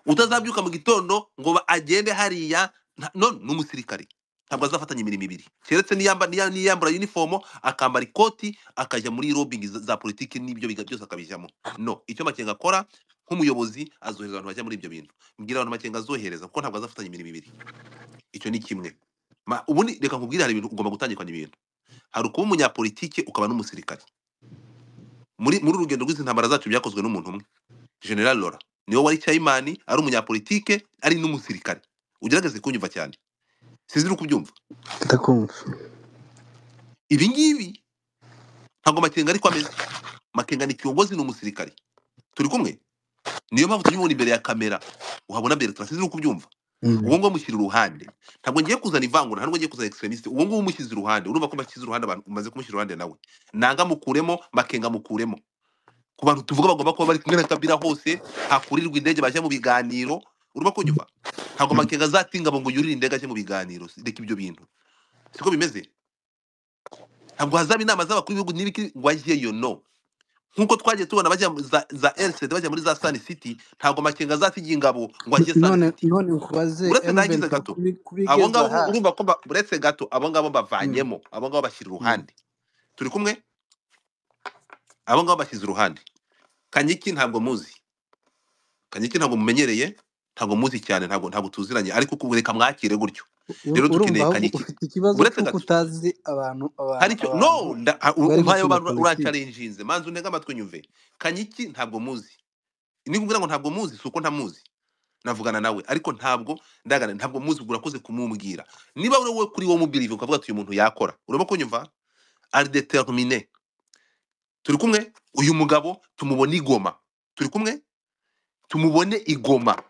Utazabyuka mu gitondo ngo agende hariya, no, ni umusirikari. Ntabwo azafatanya imirimo ibiri. Keretse niyambara uniform, akambara ikoti, akajya muri lobbying za politiki n'ibyo biga byose akabijyamo. No, icyo Makenga akora nk'umuyobozi azohereza abantu bajya muri ibyo bintu. Mbwira abantu Makenga azohereza kuko ntabwo azafatanya imirimo ibiri. Icyo ni kimwe. Ubundi reka nkubwire, hari ibintu ugomba gutandukanya ibintu. Hari ukuba umunyapolitike ukaba n'umusirikari. Muri urugendo rw'izi ntambara zacu byakozwe n'umuntu umwe, General Laura niwe wari chairman, ari umunyapolitike ari n'umusirikari. Ugerageze kunyumva cyane, sizira kubyumva. Ndakumva. Ibi ngibi ntabwo Makenga ariko ameze. Makenga ni kiongozi n'umusirikari. Turi kumwe? Niyo mpamvu tujye imbere ya kamera uhabona Bertrand, sizira kubyumva. Uwo ngo mushyira uruhande. Ntabwo ngiye kuzana ivangura, ntabwo ngiye kuzana extremist. Uwo ngo umushyize uruhande, urumva ko bashyize uruhande abantu umaze kumushyira uruhande nawe. Nanga mukuremo, Makenga mukuremo. Ku bantu tuvuga bagomba kuba bari kumwe na Kabila hose, hakurirwa indege bajya mu biganiro. Urumva ko nyumva? Ntabwo Makenga azatinga ngo yurire indege ajye mu biganiro. Reka ibyo bintu. Siko bimeze. Ntabwo hazaba inama z'abakuru b'ibihugu n'ibiki ngo ajyeyo, no. Nkuko twagiye tubona bajya za LCD bajya muri za Sun City, ntabwo Makenga azasiga ingabo ngo ajye Sun City. None nkubaze Uretse nagize gato, abo ngabo urumva ko uretse gato abo ngabo bavanyemo, abo ngabo bashyira uruhande. Turi kumwe? Abo ngabo bashyize uruhande. Kanyiki ntabwo muzi. Kanyiki ntabwo mumenyereye, ntabwo muzi cyane, ntabwo tuziranye, ariko kubureka mwakire gutyo. Rero dukeneye Kanyiki. Ufite ikibazo cyo utazi abantu hari cyo, no, umpaye abantu uracarenjinze. Manzu ntega amatwi nyumve. Kanyiki ntabwo muzi. Ni kugira ngo ntabwo muzi, suko ntamuzi. Navugana nawe ariko ntabwo muzi, urakoze kumubwira. Niba wowe kuri wo mubirive ukavuga ati uyu muntu yakora, urimo kunyumva? Ari determiné. Turi kumwe? Uyu mugabo tumubone Igoma. Turi kumwe? Tumubone Igoma.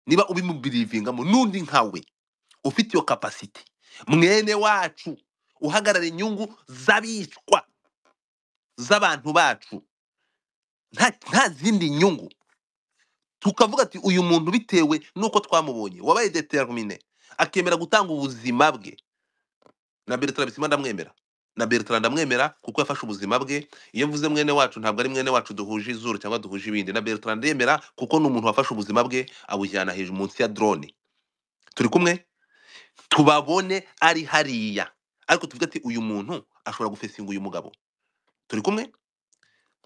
Niba ubimubirivingamo nundi nkawe ufite iyo capacity, mwene wacu uhagarara inyungu zabicwa z'abantu bacu, nta zindi nyungu, tukavuga ati uyu muntu bitewe nuko twamubonye wabaye determiné akemera gutanga ubuzima bwe. Na Bertrand Bisimwa ndamwemera, na Bertrand ndamwemera kuko yafashe ubuzima bwe. Iyo mvuze mwene wacu ntabwo ari mwene wacu duhuje izuru cyangwa duhuje ibindi. Na Bertrand ndemera kuko ni umuntu wafashe ubuzima bwe abujyana hejuru munsi ya drone. Turi kumwe? Tubabone ari hariya, ariko tuvuga ati uyu muntu ashobora gufesinga uyu mugabo. Turi kumwe?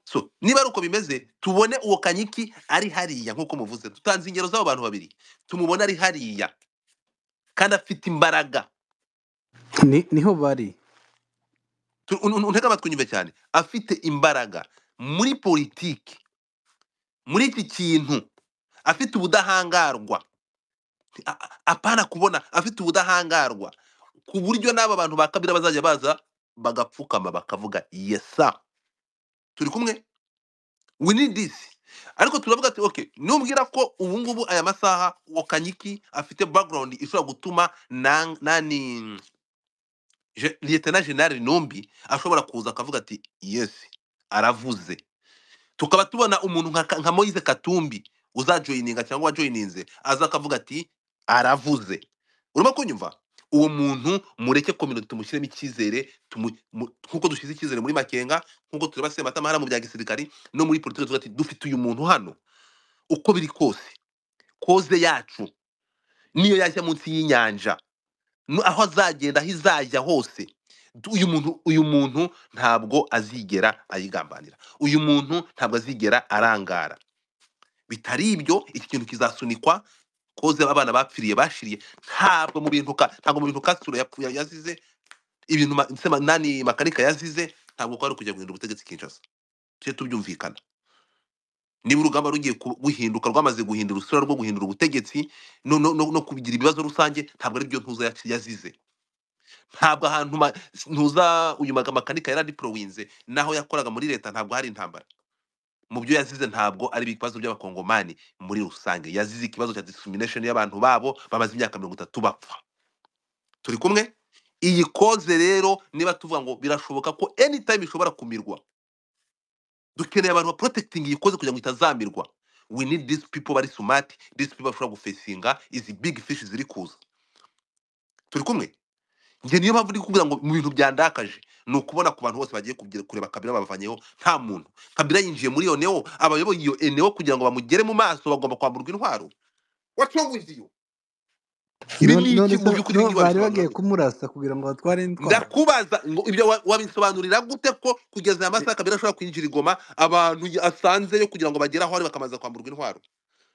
So niba ari uko bimeze, tubone uwo Kanyiki ari hariya nkuko muvuze. Tutanze ingero z'abo bantu babiri, tumubona ari hariya kandi afite imbaraga. Niho bari. Untega amatwi nyumve cyane. Afite imbaraga muri politiki, muri iki kintu afite ubudahangarwa. Apana kubona afite ubudahangarwa ku buryo n'aba bantu ba Kabila bazajya baza bagapfukama bakavuga yesa. Turi kumwe? We need this. Ariko turavuga ati okay, numbwira ko ubu ngubu aya masaha uwo Kanyiki afite background ishobora gutuma nani Lieutenant General Numbi ashobora kuza akavuga ati yes, aravuze. Tukaba tubona umuntu nka Moise Katumbi uzajoininga cyangwa wajoininze aza akavuga ati aravuze. Urimo kunyumva? Uwo muntu mureke community tumushyiremo icyizere, nkuko dushize icyizere muri Makenga, nkuko turabase Matamahara mu bya gisirikari no muri politiki, tuvuga ati dufite uyu muntu hano uko biri kose, koze yacu niyo yajya munsi y'inyanja, aho azagenda aho izajya hose, uyu muntu ntabwo azigera ayigambanira, uyu muntu ntabwo azigera arangara. Bitari ibyo iki kintu kizasunikwa, koze abana bapfiriye bashiriye, ntabwo mu bintu Castro yazize, ibintu nani Makanika yazize, ntabwo kwari kujya guhindura ubutegetsi Kinshasa. Cyo tubyumvikana. Niba urugamba rugiye guhinduka, rwamaze guhindura usura rwo guhindura ubutegetsi no kubigira ibibazo rusange, ntabwo ari byo ntuza yazize. Ntabwo ahantu ntuza uyu Makanika yari diplowinze naho yakoraga muri leta, ntabwo hari intambara. Mu byo yazize ntabwo ari ibibazo by'abakongomani muri rusange, yazize ikibazo cya discrimination y'abantu babo bamaze imyaka 30 bapfa. Turi kumwe? Iyi koze rero niba tuvuga ngo birashoboka ko anytime ishobora kumirwa, dukeneye abantu ba protecting iyi cause kugira ngo itazamirwa. We need these people bari smart, these people bashobora gufacinga izi big fish ziri kuza. Turi kumwe? Njye niyo mpamvu ndi kugira ngo mu bintu byandakaje ni ukubona ku bantu bose bagiye kureba Kabila babavanyeho nta muntu. Kabila yinjiye muri iyo neo, abayoboye iyo eneo kugira ngo bamugere mu maso bagomba kwamburwa intwaro. What's wrong with you? Ibi ni iki mu by'ukuri ngiye bari bagiye wabisobanura? kumurasa kugira ngo batware intwaro. Ndakubaza ngo ibyo wabisobanurira gute ko kugeza aya masaha Kabila ashobora kwinjira i Goma abantu asanzeyo kugira ngo bagere aho ari bakamaza kwamburwa intwaro?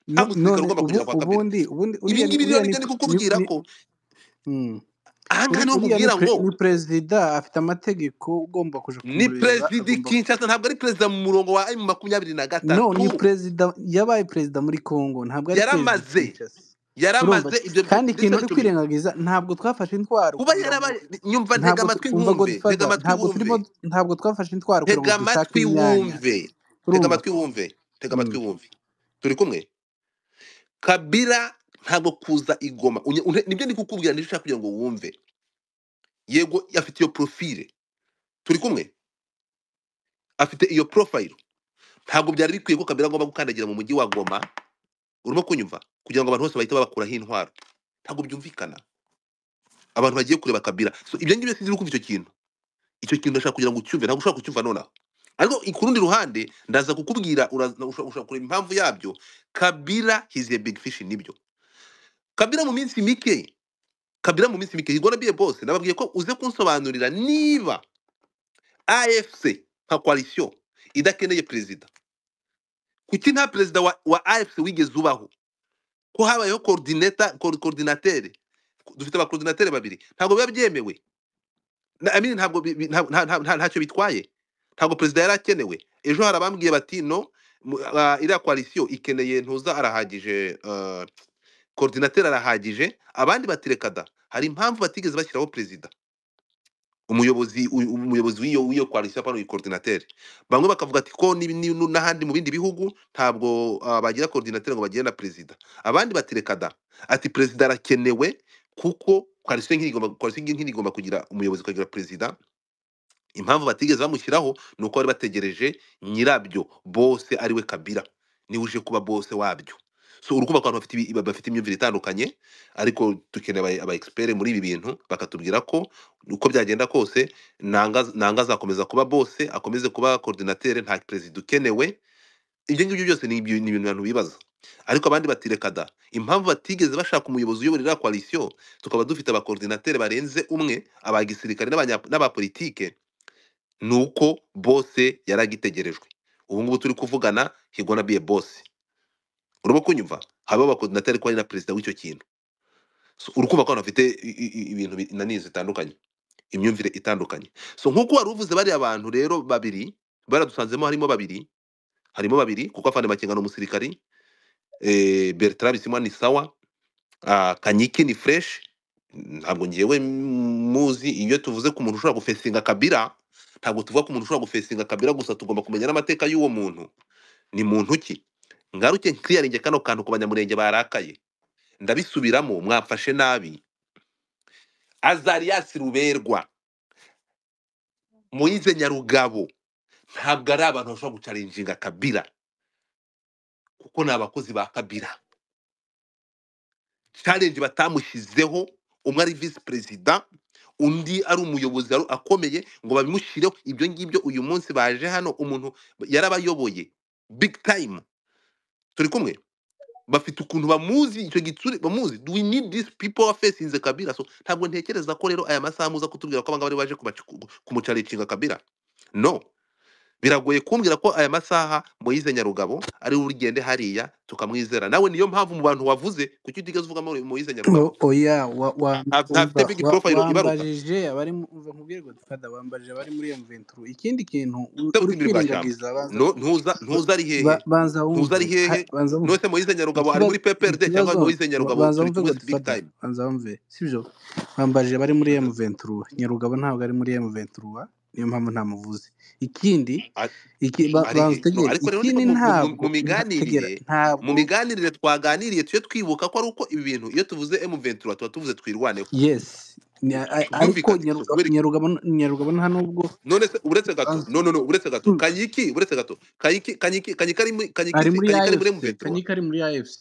Nta musirikare ugomba kugera kwa Kabila. Ibi ngibi rero nibyo ndi kukubwira ko aha niho nkubwira ngo ni perezida afite amategeko ugomba kuja ni perezida Kinshasa, ntabwo ari perezida mu murongo wa M23. No, ni perezida, yabaye perezida muri Congo, ntabwo ari yaramaze ibyo. Kandi ikintu uri kwirengagiza, ntabwo twafashe intwaro kuba yarabaye. Nyumva ntega amatwi wumve, ntabwo twafashe intwaro kugira ngo dushake imyanya. Tega amatwi wumve. Turi kumwe? Kabila ntabwo kuza i Goma, nibyo ndi kukubwira, ndishaka kugira ngo wumve. Yego afite iyo profile, turi kumwe, afite iyo profile. Ntabwo byari bikwiye ko Kabila agomba gukandagira mu mujyi wa Goma, urimo kunyumva, kugira ngo abantu bose bahite babakuraho intwaro. Ntabwo byumvikana. Abantu bagiye kureba Kabila. So ibyo ngibyo sinzi kumva icyo kintu ndashaka kugira ngo ucyumve, ntabwo ushaka kucyumva nonaha. Ariko ku rundi ruhande ndaza kukubwira, ushaka kureba impamvu yabyo. Kabila is a big fish. Nibyo Kabila mu minsi mike, he's gonna be a boss. Nababwiye ko uze kunsobanurira niba AFC nka coalition idakeneye perezida. Kuki nta perezida wa AFC wigeze ubaho? Ko habayeho coordinateur, dufite aba coordinateur babiri, ntabwo biba byemewe. Ntabwo ntacyo bitwaye, ntabwo perezida yarakenewe. Ejo harabambwiye bati no, iriya coalition ikeneye ntuza arahagije, coordinateur arahagije. Abandi batirekada, hari impamvu batigeze bashyiraho perezida, umuyobozi w'iyo coalition pano coordinateur. Bamwe bakavuga ati ko n'ahandi mu bindi bihugu ntabwo bagira coordinateur ngo bagire na perezida. Abandi batirekada ati perezida arakenewe kuko coalition nk'iri igomba kugira umuyobozi ukagira perezida. Impamvu batigeze bamushyiraho ni uko bari bategereje nyirabyo bose ariwe Kabila, niwe uje kuba bose wabyo. So urukuba abantu bafite imyumvire itandukanye, ariko dukeneye aba expert muri ibi bintu bakatubwira ko uko byagenda kose nanga azakomeza kuba bose, akomeze kuba coordinateur, nta perezida ukenewe. Ibyo ngibyo byose ni ibintu abantu bibaza. Ariko abandi batirekada, impamvu batigeze bashaka umuyobozi uyoborera coalition, tukaba dufite aba coordinateur barenze umwe, aba gisirikare n'aba politike, nuko bose yaragitegerejwe. Ubu ngubu turi kuvugana, he gonna be a boss. Urimo kunyumva? Haba aba coordinateur ko ari na perezida w'icyo kintu. So urukuba ko bafite ibintu nanize bitandukanye, imyumvire itandukanye. So nkuko wari uvuze bari abantu rero babiri baradusanzemo, harimo babiri kuko afande Makenga n'umusirikari, Bertrand Bisimwa ni sawa, Kanyiki ni fresh. Ntabwo ngiyewe muzi iyo tuvuze ku muntu ushobora gufesinga Kabila, ntabwo tuvuga ku muntu ushobora gufesinga Kabila gusa, tugomba kumenya n'amateka y'uwo muntu. Ni muntu ki? Ngaruke clearinge kano kantu ku banyamurenge barakaye, ndabisubiramo, mwafashe nabi. Azarias Ruberwa, Moise Nyarugabo ntabwo ari abantu bashobora gucaringinga Kabila, kuko ni abakozi ba Kabila. Challenge batamushyizeho, umwe ari vice president, undi ari umuyobozi akomeye, ngo babimushireho. Ibyo ngibyo uyu munsi baje hano, umuntu yarabayoboye big time. Turi kumwe? Bafite ukuntu bamuzi, icyo gitsuri bamuzi. We need these people facing the Kabila. So ntabwo ntekereza ko rero aya masaha muza kutubwira ko abangaba bari baje kumucaricinga Kabila. No, biragoye kumbwira ko aya masaha Moise Nyarugabo ari urugende hariya tukamwizera. Nawe niyo mpamvu mu bantu wavuze kuki utigeze uvuga Moise Nyarugabo. Oya, wambajije abari nkubwire ngo dufada, wambajije abari muri M23. Ikindi kintu uri kwirengagiza, ntuza ari hehe, ntuza ari hehe. Nose Moise Nyarugabo ari muri PPRD cyangwa Moise Nyarugabo turi kumwe big time. Banza wumve, sibyo? Wambajije abari muri M23, Nyarugabo ntabwo ari muri M23, niyo mpamvu ntamuvuze. Ikindi mu miganirire twaganiriye tuye twibuka ko ari uko ibi bintu iyo tuvuze M23 tuba tuvuze twirwaneho. Yes, ariko byumvikane kubera iki? Nyarugabo nta nubwo none se uretse gato uretse gato Kanyiki uretse gato Kanyiki ari muri kari muri AFC, M23 Kanyiki ari muri AFC,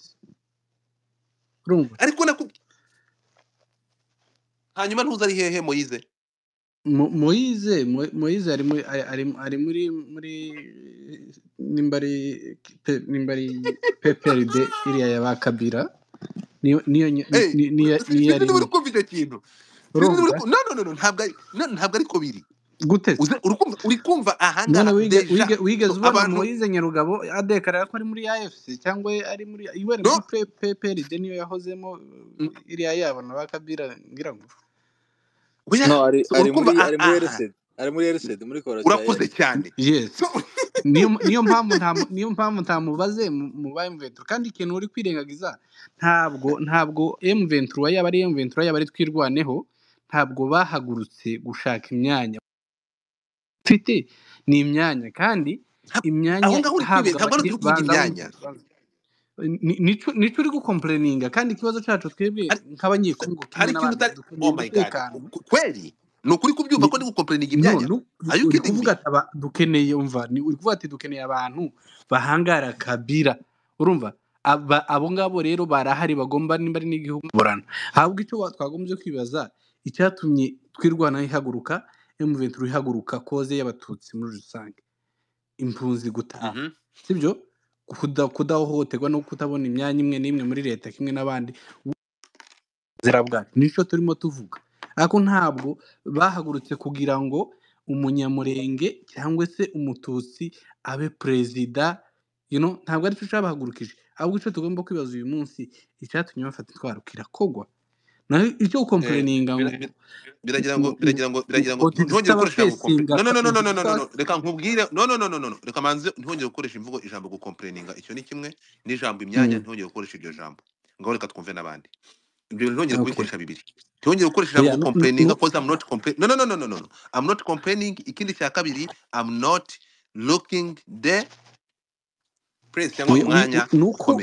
urumva? ariko hanyuma ntuza ari hehe Moise? Moise ari muri nimbari PPRD iriya ya bakabira niyo sinzi uri kumva icyo kintu urumva? ntabwo ariko biri Gute uri kumva none ahangaha deja wigeze ubona Moise Nyarugabo adekarara ko ari muri AFC cyangwa ari muri iwere muri PPRD niyo yahozemo iriya yabo na bakabira ngira ngo no ari muri RCD muri coalition urakoze cyane. Yes. niyo mpamvu ntamubaze mu ba M23 kandi ikintu uri kwirengagiza ntabwo M23 yaba ari M23 yaba ari twirwaneho ntabwo bahagurutse gushaka imyanya mfite ni imyanya kandi imyanya aho ngaho uri kwibera ntabwo ari kuvuga imyanya nico uri gukomplaininga kandi ikibazo cyacu twebwe nk'abanyekongo hari ikintu utari oh my god kweli ni ukuri kubyumva ko ndi gukomplaininga imyanya uri kuvuga dukeneye umva uri kuvuga ati dukeneye abantu bahangara Kabila urumva abo ngabo rero barahari bagomba nimba ari n'igihugu borana ahubwo icyo twagombye kwibaza icyatumye twirwana ihaguruka M23 ihaguruka koze y'abatutsi muri rusange impunzi gutaha sibyo kudahohoterwa no kutabona imyanya imwe n'imwe muri leta kimwe n'abandi zirabwa nico turimo tuvuga ariko ntabwo bahagurutse kugira ngo umunyamurenge cyangwa se umututsi abe president ntabwo ari cyo cyabahagurukije ahubwo icyo tugomba kwibaza uyu munsi icyatumye bafata intwaro kirakogwa naho icyo ukomplaininga ngo biragira ngo ntihongere gukoresha no reka nkubwire no reka manze ntihongere gukoresha imvugo ijambo gukomplaininga icyo ni kimwe n'ijambo imyanya ntihongere gukoresha iryo jambo ngaho reka twumve n'abandi ibyo ntihongere kubikoresha bibiri ntihongere gukoresha ijambo gukomplaininga because I'm not complaining no I'm not complaining ikindi cya kabiri I'm not looking the press cyangwa umwanya nuko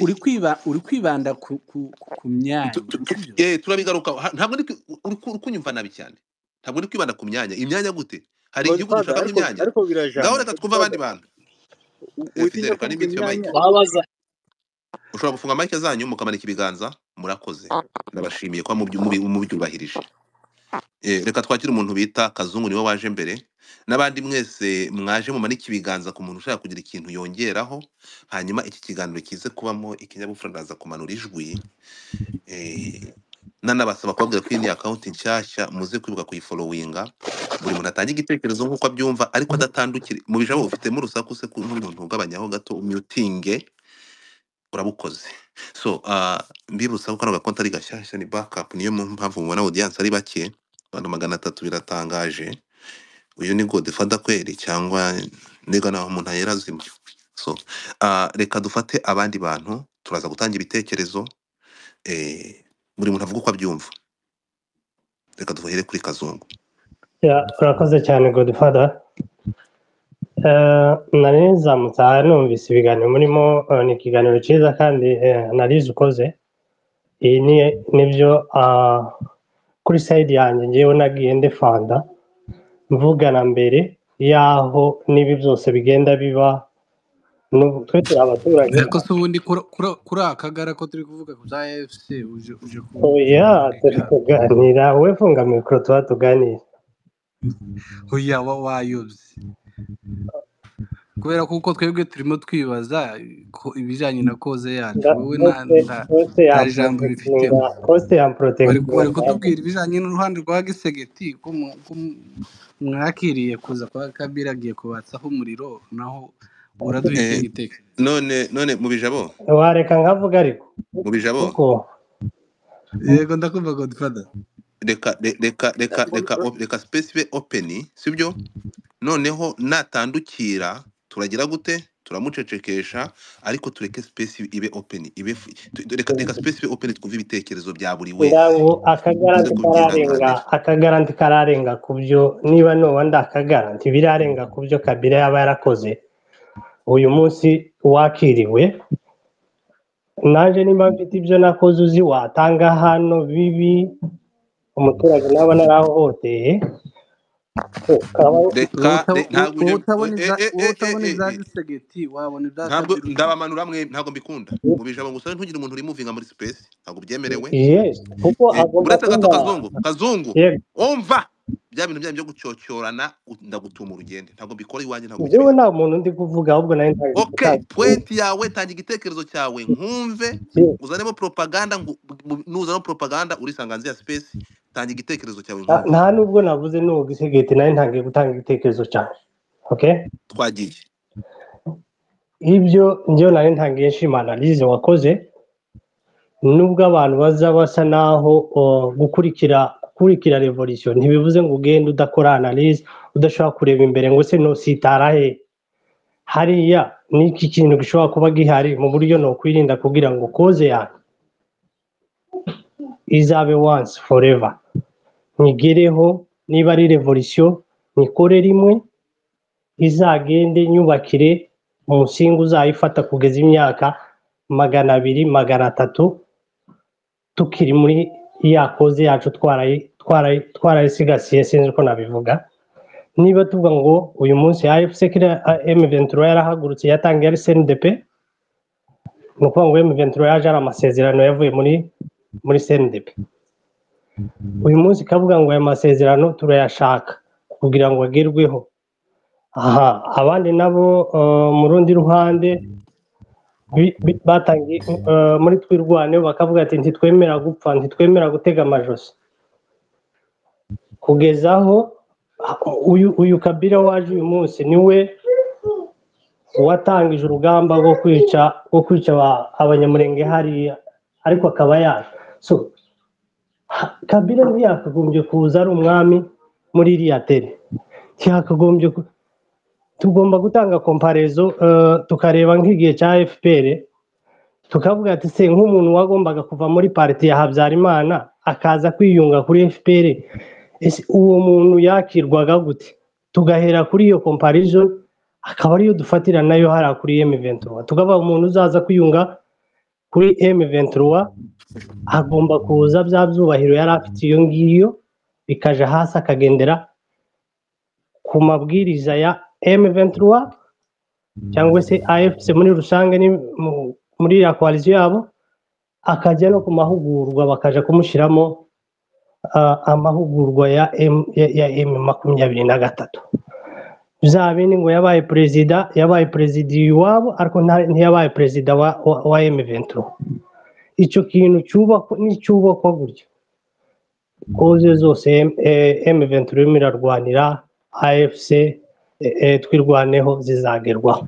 uri kwibanda ku myanya turabigaruka ntabwo uri kunyumva nabi cyane ntabwo uri kwibanda ku myanya imyanya gute hari igihugu gishaka imyanya ngaho reka twumva abandi bantu ushobora gufunga mike zanyu mukamanika ibiganza murakoze ndabashimiye ko mubyubahirije reka twakire umuntu bita Kazungu niwe waje mbere n'abandi mwese mwaje mumanika ibiganza ku muntu ushaka kugira ikintu yongeraho hanyuma iki kiganiro kize kubamo ikinyabupfura ndaza kumanura ijwi nanabasaba kubabwira ko iyi account nshyashya muze kwibuka kuyifollowinga buri muntu atangiye igitekerezo nk'uko abyumva ariko adatandukire mu bijabo ufitemo urusaku se nk'umuntu ugabanyaho gato umutinge urabukoze so mbibutsa ko kano gakonti ari gashyashya ni backup niyo mpamvu mubona audience ari bake abantu 300 biratangaje uyu ni Godfather kweri cyangwa ndega naho umuntu ayerazima so reka dufate abandi bantu turaza gutanga ibitekerezo buri muntu avuga uko abyumva reka duhere kuri Kazungu urakoze cyane Godfather nari nzamutse numvise ibiganiro murimo ni ikiganiro cyiza kandi narize ukoze iyi nibyo kuri side yanjye ngewe nagiye ndefanda mvugana mbere yaho nibi byose bigenda biba twe turi abaturage ariko se ubundi kuri akagara ko turi kuvuga ku bya AFC uje oya turi kuganira wowe funga mikoro tuba tuganira oya wayobye kubera kuko twebwe turimo twibaza ibijyanye na koze yacu wowe nta jambo bifite bari kutubwira ibijyanye n'uruhande rwa Gisegeti ko mwakiriye kuza kwa Kabila agiye kubatsaho umuriro naho uraduha igitekerezo none mu bijabo wareka nkavuga ariko mu bijabo yego ndakumva Godfather reka space open sibyo noneho natandukira turagira gute turamucecekesha ariko tureke space ibe open reka space ibe open twumve ibitekerezo bya buri wese akagaranti kararenga kubyo niba no ndakagaranti birarenga kubyo Kabila yaba yarakoze uyu munsi wakiriwe naje nimba mfite ibyo nakoze uzi watanga hano bibi umuturage naba narahohoteye ntabwo utabona ibya gisegeti wabona ibya ntabwo Kabila ute? ndabamanura mwe ntabwo mbikunda mu bijabo gusa ntugire umuntu uri muvinga muri space ntabwo byemerewe yes kuko agomba uretse gato kuba kazungu yego umva bya bintu byanyu byo gucyocyorana ndagutuma urugende ntabwo mbikora iwanjye ntabwo njyewe kibiha nta muntu ndi kuvuga ahubwo nawe okay point yawe tanga igitekerezo cyawe nkumve uzanemo propaganda nuzanemo propaganda urisanga nzi ya space tanga igitekerezo cyawe nkumve nta nubwo navuze n'uwo gisegeti nawe ntangiye gutanga igitekerezo cyawe okay twagiye ibyo njyewe nawe ntangiye nshima analyse wakoze nubwo abantu baza basa naho gukurikira revolution ntibivuze ngo ugende udakora analyse udashobora kureba imbere ngo se no sitara he hariya n'iki kintu gishobora kuba gihari mu buryo no kwirinda kugira ngo koze yanyu izabe once forever nyigereho niba ari revolution nikore rimwe izagende nyubakire umusingi uzayifata kugeza imyaka 200 300 tukiri muri ya koze yacu twarayisigasiye sinzi uko nabivuga niba tuvuga ngo uyu munsi AFC M23 yarahagurutse yatangiye ari CNDP ni ukuvuga ngo M23 yaje ari amasezerano yavuye muri CNDP uyu munsi kavuga ngo aya masezerano turayashaka kugira ngo agerweho aha abandi nabo mu rundi ruhande batangiye muri twirwane bakavuga ati ntitwemera gupfa ntitwemera gutega amajosi kugeza aho uyu Kabila waje uyu munsi niwe watangije urugamba rwo kwica abanyamurenge hariya ariko akaba yaje so Kabila ntiyakagombye kuza ari umwami muri iriya tere ntiyakagombye tugomba gutanga komparezo tukareba nk'igihe cya FPR tukavuga ati se nk'umuntu wagombaga kuva muri parti ya Habyarimana akaza kwiyunga kuri FPR uwo muntu yakirwaga gute tugahera kuri iyo comparison akaba ariyo dufatira nayo hara kuri M23 tukavuga umuntu uzaza kwiyunga kuri M23 agomba kuza bya byubahiro yari afite iyo ngiyo bikaja hasi akagendera ku mabwiriza ya M23 cyangwa se AFC muri rusange muri ya coalition yabo akajya no ku mahugurwa bakaja kumushyiramo amahugurwa ya M23 bizabindi ngo yabaye perezida iwabo ariko ntiyabaye perezida wa M23 icyo kintu cyubakwa gutyo koze zose M23 mirarwanira AFC twirwaneho zizagerwaho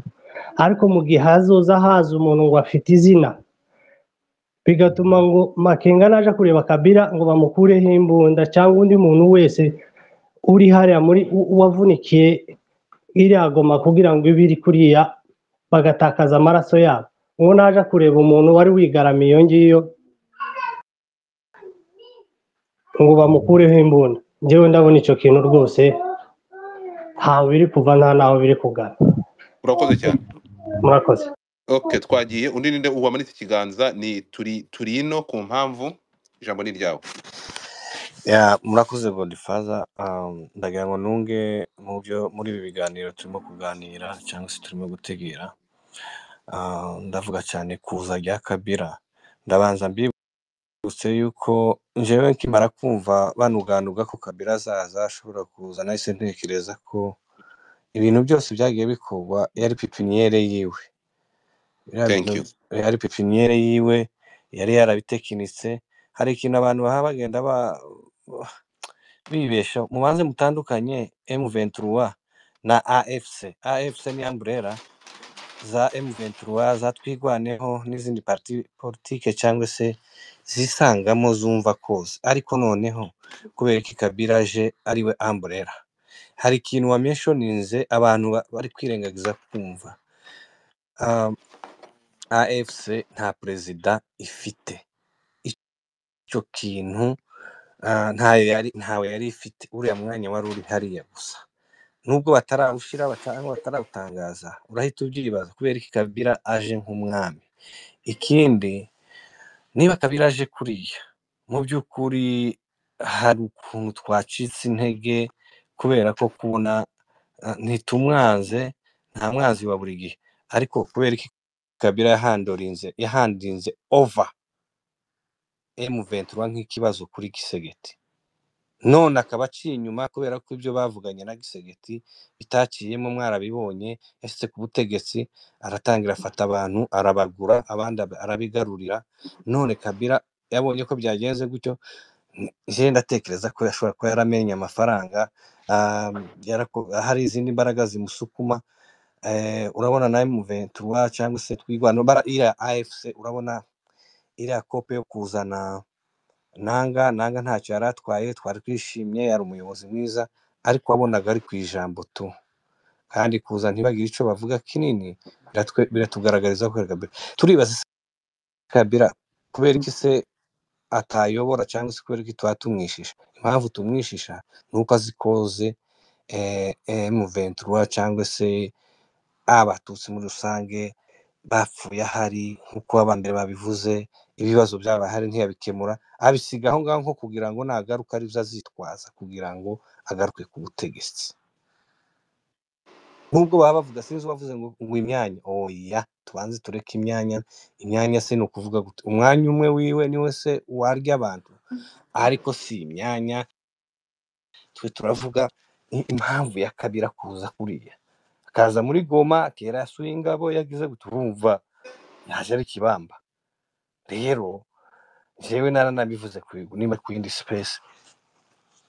ariko mu gihe hazoza haza umuntu ngo afite izina bigatuma ngo Makenga naje kureba Kabila ngo bamukureho imbunda cyangwa undi muntu wese uri hariya muri wavunikiye iriya Goma kugira ngo ibiri kuriya bagatakaza amaraso yabo ngo naje kureba umuntu wari wigaramiye iyo ngiyo ngo bamukureho imbunda njyewe ndabona icyo kintu rwose ntaho biri kuva nta naho biri kugana urakoze cyane murakoze okay twagiye undi ninde uwamanitse ikiganza ni turino ku mpamvu ijambo ni ryawe murakoze Godfather ndagira ngo nunge mu byo muri ibi biganiro turimo kuganira cyangwa se turimo gutegera ndavuga cyane kuza rya Kabila ndabanza mbibutse yuko njyewe nkimara kumva banuganuga ko Kabila azaza ashobora kuza nahise ntekereza ko ibintu byose byagiye bikorwa yari pipiniere yiwe yari pipiniere yiwe yari yarabitekinitse hari ikintu abantu baha bagenda bibesha mubanze mutandukanye M23 na AFC ni umbrella za M23 za twigwaneho n'izindi parti politique cyangwa se zisangamo zumva koze ariko noneho kubera ko Kabila aje ariwe umbrella hari ikintu wa mentioninze abantu bari kwirengagiza kumva AFC nta perezida ifite icyo kintu ntawe yari ifite uriya mwanya wari uri hariya gusa nubwo batarawushyira cyangwa batarawutangaza urahita ubyibaza kubera ko Kabila aje nk'umwami ikindi niba Kabila aje kuriya mu by'ukuri hari ukuntu twacitse intege kubera ko kubona ntitumwanze, nta mwanzi wa buri gihe, ariko kubera ko Kabila yahandinze over M23 nk'ikibazo kuri Gisegeti, none akaba aciye inyuma kubera ko ibyo bavuganye na Gisegeti bitaciyemo, mwarabibonye, yashyize ku butegetsi aratangira afata abantu arabagura, abandi arabigarurira. None Kabila yabonye ko byagenze gutyo, je ndatekereza ko yashobora kuba yaramenye amafaranga, hari izindi mbaraga zimusukuma. Urabona na M23 cyangwa se twigwana iriya AFC, urabona iriya kope yo kuzana nanga ntacyo yari atwaye, twari twishimye, yari umuyobozi mwiza, ariko wabonaga ari ku ijambo tu, kandi kuza ntibagire icyo bavuga kinini biratugaragariza ko turibaza Kabila kubera iki se atayobora, cyangwa se kubera ko tuba tumwishisha. Impamvu tumwishisha ni uko azi koze M23 cyangwa se abatutsi muri rusange bapfuye ahari, nk'uko abambere babivuze, ibibazo byaba hari ntiyabikemura, abisiga aho ngaho nko kugira ngo nagaruka aribyo azitwaza kugira ngo agaruke ku butegetsi. Nubwo baba bavuga, sinzi bavuze ngo imyanya, oya tubanze tureke imyanya se ni ukuvuga gute? Umwanya umwe wiwe niwe se warya abantu, ariko si imyanya. Twe turavuga impamvu ya Kabila kuza kuriya, akaza muri Goma, kera yasuye ingabo, yagize guturumva yaje ari kibamba. Rero jewe naranabivuze nimba ku yindi space,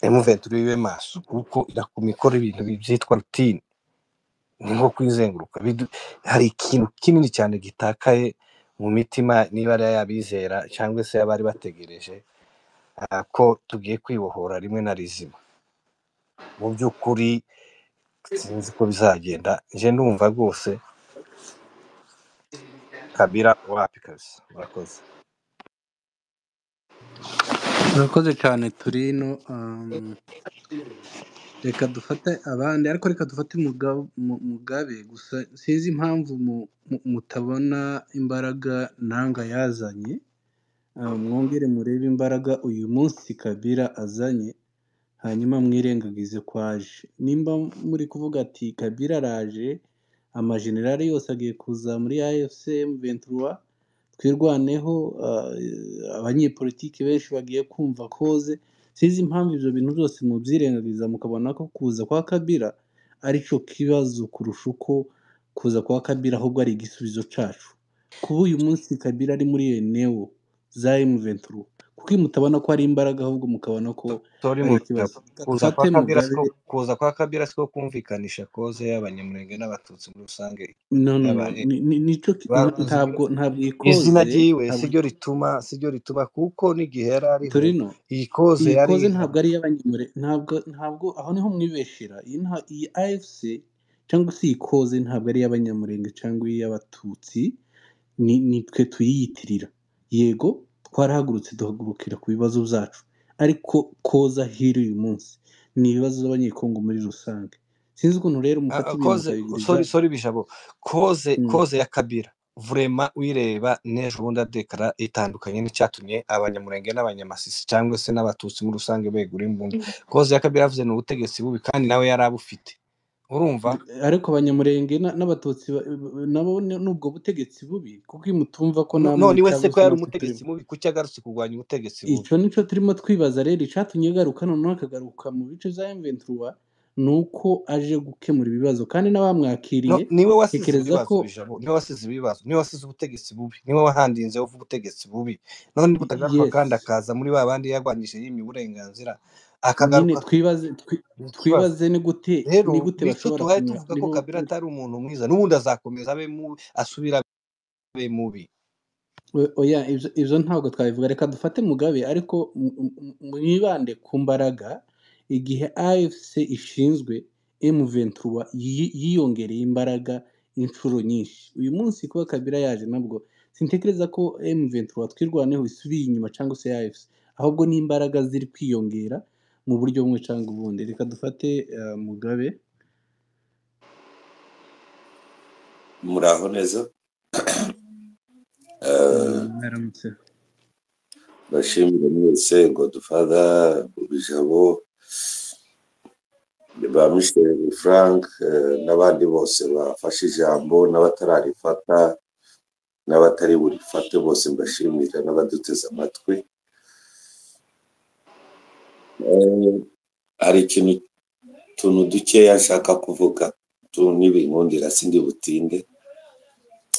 M23 iwe maso, kuko irakumikora ibintu byitwa routine, ni nko kwizenguruka. Hari ikintu kinini cyane gitakaye mu mitima, niba ari yabizera cyangwa se abari bategereje ko tugiye kwibohora rimwe na rizima. Mu by'ukuri sinzi ko bizagenda, nje ndumva rwose Kabila wapi kabisa. Murakoze. Murakoze cyane Turino. Reka dufate abandi, ariko reka dufate Mugabe gusa. Sinzi impamvu mutabona imbaraga nanga yazanye. Mwongere murebe imbaraga uyu munsi Kabila azanye, hanyuma mwirengagize ko aje. Nimba muri kuvuga ati Kabila araje, amajenerali yose agiye kuza muri AFC M23 twirwaneho, abanyepolitiki benshi bagiye kumva koze. Sinzi impamvu ibyo bintu byose mubyirengagiza mukabona ko kuza kwa Kabila aricyo kibazo kurusha uko kuza kwa Kabila ahubwo ari igisubizo cyacu. Kuba uyu munsi Kabila ari muri eneo za M23, kuko mutabona ko ari imbaraga, ahubwo mukabona ko ari ikibazo. Kuza kwa Kabila siko kumvikanisha koze y'abanyamurenge n'abatutsi muri rusange. Ntabwo izina ryiwe siryo rituma kuko n'igihe yari ariho iyi koze ntabwo ari iy'abanyamurenge, ntabwo aho niho mwibeshera. Iyi AFC cyangwa se iyi koze ntabwo ari iy'abanyamurenge cyangwa iy'abatutsi, ni twe tuyiyitirira. Yego twarahagurutse duhagurukira ku bibazo byacu, ariko koza hiri uyu munsi ni ibibazo by'abanyekongo muri rusange. Sinzi ukuntu rero mufata ibintu sorry bijabo koze ya Kabila vrema wireba n'ejo bundi adekara itandukanye n'icyatumye abanyamurenge n'abanyamasisi cyangwa se n'abatutsi muri rusange begura imbunda. Koze ya Kabila yavuze ni ubutegetsi bubi, kandi nawe yari abufite, urumva. Ariko abanyamurenge n'abatutsi nabo nubwo butegetsi bubi, kuko imutumva ko none wese ko yari umutegetsi mubi, kuki agarutse kurwanya ubutegetsi bubi? Icyo nicyo turimo twibaza rero. Icyatumye agaruka noneho akagaruka mu bice za M23 nuko aje gukemura ibibazo, kandi n'abamwakiriye niwe wasize ibibazo, niwe wasize ubutegetsi bubi, niwe wahandinze uvuga ubutegetsi bubi. None butagaruka kandi akaza muri babandi yagwanyije yimye uburenganzira akagaruka. Twibaze ni gute bashobora tuvuga ko Kabila atari umuntu mwiza, n'ubundi azakomeza abe mubi, asubira abe mubi. Oya, ibyo ntabwo twabivuga. Reka dufate Mugabe, ariko mwibande ku mbaraga. Igihe AFC ishinzwe, M23 yiyongereye imbaraga inshuro nyinshi. Uyu munsi kuba Kabila yaje, nabwo sintekereza ko M23 twirwaneho isubiye inyuma cyangwa se AFC, ahubwo ni imbaraga ziri kwiyongera mu buryo bumwe cyangwa ubundi. Reka dufate Mugabe. Muraho neza. Mwaramutse. bashimire mwese Godfather Bijabo ba Michel Frank n'abandi bose bafashe ijambo n'abatararifata n'abatari burifate bose mbashimira n'abaduteze amatwi. Hari tuntu dukeya nshaka kuvuga n'ibinkundira sindi butinde.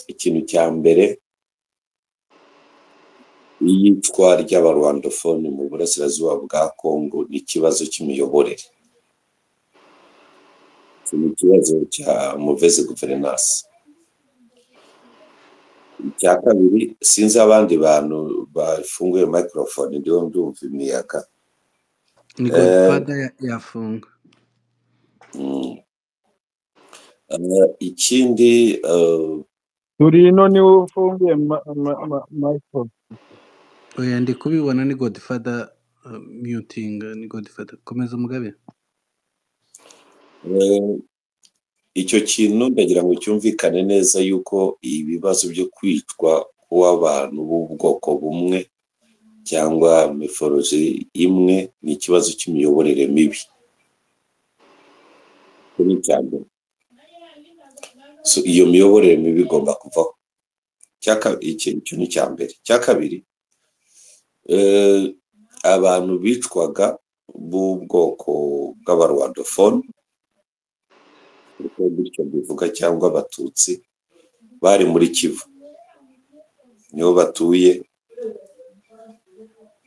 Ikintu cya mbere, iyicwa ry'abarwandofone mu burasirazuba bwa Kongo ni ikibazo cy'imiyoborere, ni ikibazo cya mauvaise gouvernance. Icya kabiri, sinzi abandi bantu bafunguye microphone ndiho ndumva imiyaga. Ni Godfather yafunga. Ikindi turi ino niwe ufunguye microphone. Oya ndi kubibona ni Godfather muting, ni Godfather. Komeza Mugabe. icyo kintu ndagira ngo cyumvikane neza yuko ibibazo byo kwicwa kw'abantu b'ubwoko bumwe cyangwa morphology imwe ni ikibazo cy'imiyoborere mibi. Kuri cyane, so iyo miyoborere mibi igomba kuvaho. Icyo ni cya mbere. Cya kabiri, abantu bicwaga b'ubwoko bw'abarwandofone uko bityo bivuga cyangwa abatutsi bari muri Kivu, niho batuye.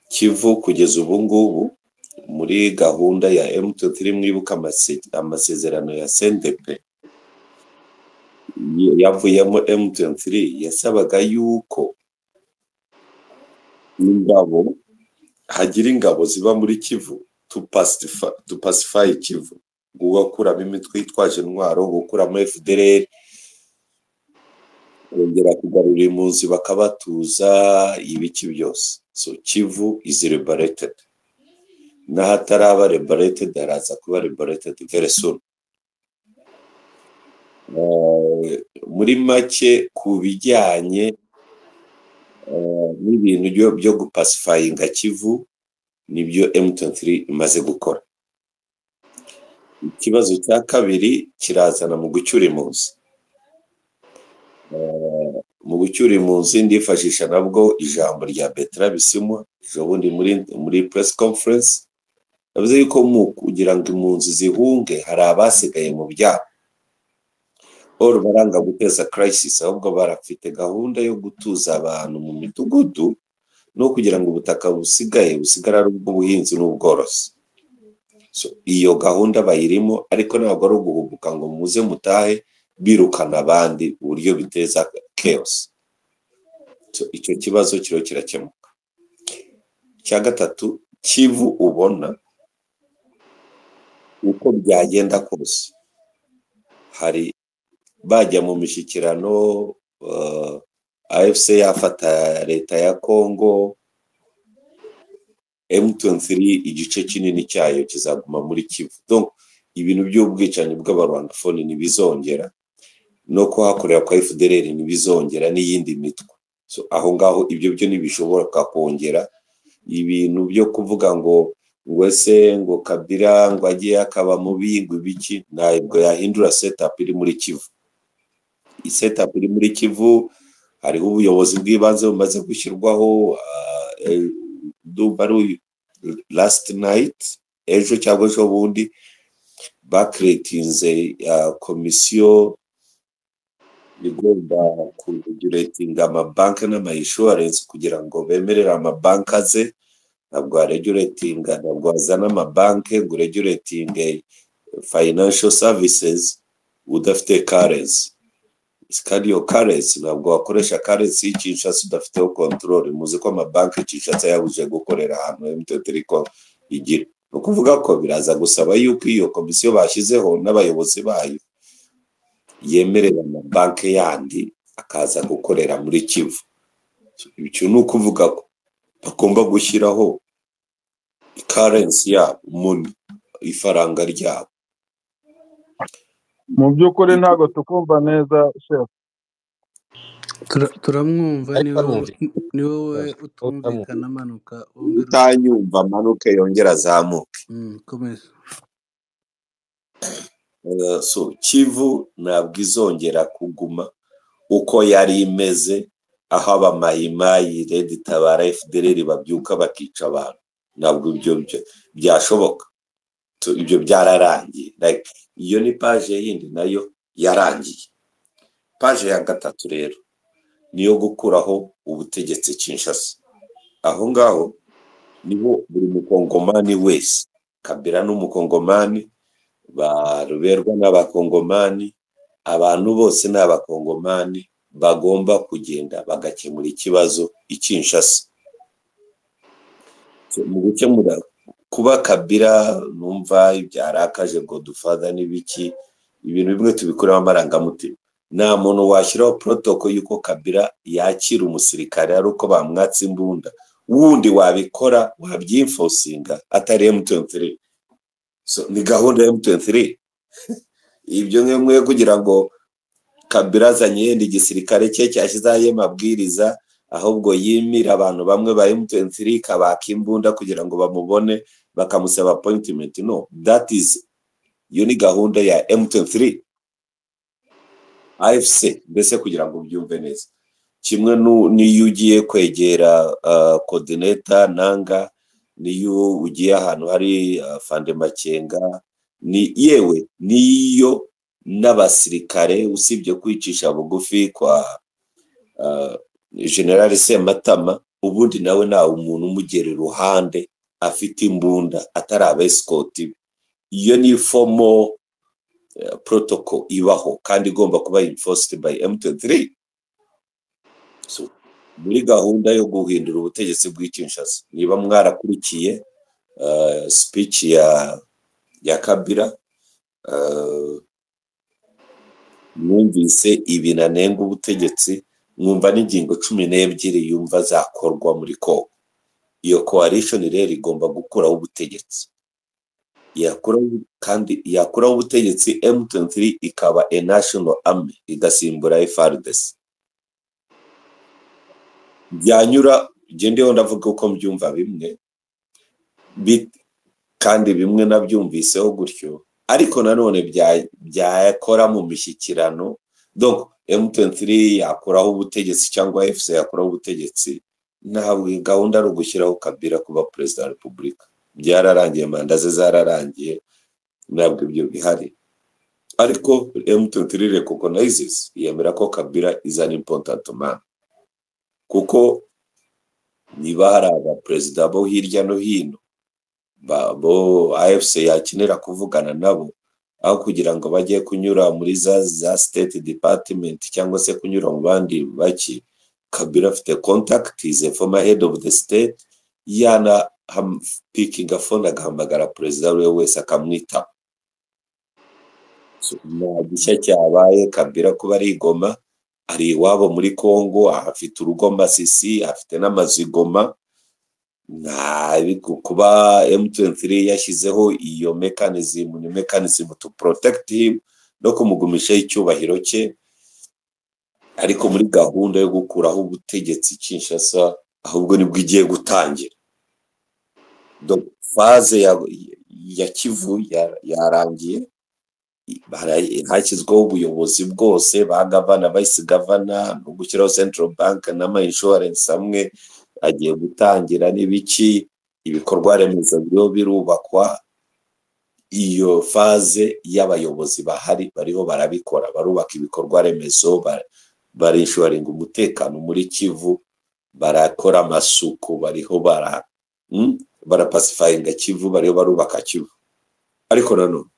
Kivu kugeza ubu ngubu muri gahunda ya M23 mwibuka amasezerano ya CNDP yavuyemo M23 yasabaga yuko hagira ingabo ziba muri Kivu to pacify Kivu, gukuramo imitwe yitwaje intwaro, gukuramo FDLR, kongera kugarura impunzi bakabatuza, ibiki byose. So Kivu is liberated. N'ahataraba liberated haraza kuba liberated very soon. Muri make ku bijyanye n'ibintu byo gupacifyinga Kivu nibyo M23 imaze gukora. Ikibazo cya kabiri kirazana mu gucyura impunzi. Mu gucyura impunzi ndifashisha nabwo ijambo rya Bertrand Bisimwa ejobundi muri press conference, yavuze yuko mu kugira ngo impunzi zihunge hari abasigaye mu byabo, baranga guteza crisis, ahubwo barafite gahunda yo gutuza abantu mu midugudu no kugira ngo ubutaka busigara ari ubw'ubuhinzi n'ubworozi. So iyo gahunda bayirimo, ariko ntabwo ari uguhubuka ngo muze mutahe birukana abandi uburyo biteza chaos. So icyo kibazo kiro kirakemuka. Cya gatatu, Kivu ubona uko byagenda kose hari bajya mu mishyikirano, AFC yafata leta ya Kongo, M23 igice kinini cyayo kizaguma muri Kivu. Donc ibintu by'ubwicanyi bw'abarwandofone ntibizongera, no kuhakorera kwa FDLR ntibizongera n'iyindi mitwe. So aho ngaho ibyo byo ntibishobora kongera. Ibintu byo kuvuga ngo wese ngo Kabila ngo agiye akaba mubi ngo ibiki, ntabwo yahindura setup iri muri Kivu. Setup iri muri Kivu hariho ubuyobozi bw'ibanze bumaze gushyirwaho. Last night ejo cyangwa ejo bundi bakreatinze komisiyo igomba kuregulatinga amabanki n'ama-insurance kugira ngo bemerere amabanki aze. Ntabwo regulatinga, ntabwo azana amabanki ngo regulatinge financial services udafite currency. Kandi iyo currency ntabwo wakoresha currency y'Kinshasa udafiteho control. Muzi ko amabanki y'Kinshasa yabuje gukorera ahantu M23 ko igira. No kuvuga ko biraza gusaba yuko iyo komisiyo bashyizeho n'abayobozi bayo yemerera amabanki yandi akaza gukorera muri Kivu. Icyo ni ukuvuga ko bagomba gushyiraho currency yabo, ifaranga ryabo. Mu by'ukuri ntabwo tukumva neza chef. turamwumva ariko arumvira ni wowe utumvikana amanuka utanyumva amanuke yongera azamuke. komeza. So Kivu ntabwo izongera kuguma uko yari imeze, aho abamayimayi Red Tabara FDLR babyuka bakica abantu. Ntabwo ibyo byashoboka. Ibyo byararangiye. Like iyo ni page yindi nayo yarangiye. Page ya gatatu rero niyo gukuraho ubutegetsi Kinshasa. Aho ngaho niho buri mukongomani wese, Kabila n'umukongomani, baruberwa n'abakongomani, abantu bose n'abakongomani bagomba kugenda bagakemura ikibazo Kinshasa. Mu gukemura kuba Kabila numva ibyarakaje Godfather n'ibiki, ibintu bimwe tubikoreho amarangamutima. Nta muntu washyiraho protocol yuko Kabila yakira umusirikare ari uko bamwatse imbunda, wundi wabikora wabyinfosinga atari M23. So ni gahunda ya M23. Ibyo mwe kugira ngo Kabila azanye yenda igisirikare cye cyashyizeho amabwiriza, ahubwo yimira abantu bamwe ba M23 kabaka imbunda kugira ngo bamubone bakamusaba appointment. No, that is yo ni gahunda ya M23 AFC, mbese kugira ngo byumve neza. Kimwe niyo ugiye kwegera coordinator nanga, niyo ugiye ahantu hari Fande Makenga, ni yewe niyo n'abasirikare, usibye kwicisha bugufi kwa General Sematama, ubundi nawe nta umuntu umugera iruhande afite imbunda atari abescort. Iyo ni formal protocol ibaho kandi igomba kuba enforced by M23. So muri gahunda yo guhindura ubutegetsi bw'Kinshasa, niba mwarakurikiye speech ya Kabila, mwumvise ibinanenga ubutegetsi, mwumva n'ingingo 12 yumva zakorwa muri Kongo. Iyo coalition rero igomba gukuraho ubutegetsi, yakuraho ubutegetsi M23 ikaba a national army igasimbura FARDC. Byanyura gendeho ndavuga uko mbyumva bimwe kandi bimwe nabyumviseho gutyo, ariko nanone byakora mu mishyikirano. Donc M23 yakuraho ubutegetsi cyangwa FC yakuraho ubutegetsi, ntabwo gahunda ari ugushyiraho Kabila kuba president wa Republika. Byararangiye, manda ze zararangiye, ntabwo ibyo bihari. Ariko M23 recognizes, yemera ko Kabila is an important man, kuko niba hari abaperezida bo hirya no hino bo AFC yakenera kuvugana nabo, aho kugira ngo bajye kunyura muri za state department cyangwa se kunyura mu bandi baki, Kabila afite contact, is a former head of the state, yana picking a phone agahamagara perezida we wese akamwita. So na gishya cyabaye Kabila kuba ari Goma, ari iwabo muri Kongo, afite urugo Masisi, afite n'amazu Goma. Kuba M23 yashyizeho iyo mechanism to protect him no kumugumisha icyubahiro cye, ariko muri gahunda yo gukuraho ubutegetsi Kinshasa ahubwo nibwo igiye gutangira. Donc phase ya Kivu yarangiye, hashyizweho ubuyobozi bwose, ba gavana, vice governor, no gushyiraho central bank n'ama insurance amwe agiye gutangira n'ibiki, ibikorwa remezo byo birubakwa. Iyo phase y'abayobozi bahari bariho barabikora, barubaka ibikorwa remezo, barishuaringa umutekano muri Kivu, barakora amasuku, bariho barapacifyinga Kivu, bariho barubaka Kivu. Ariko nanone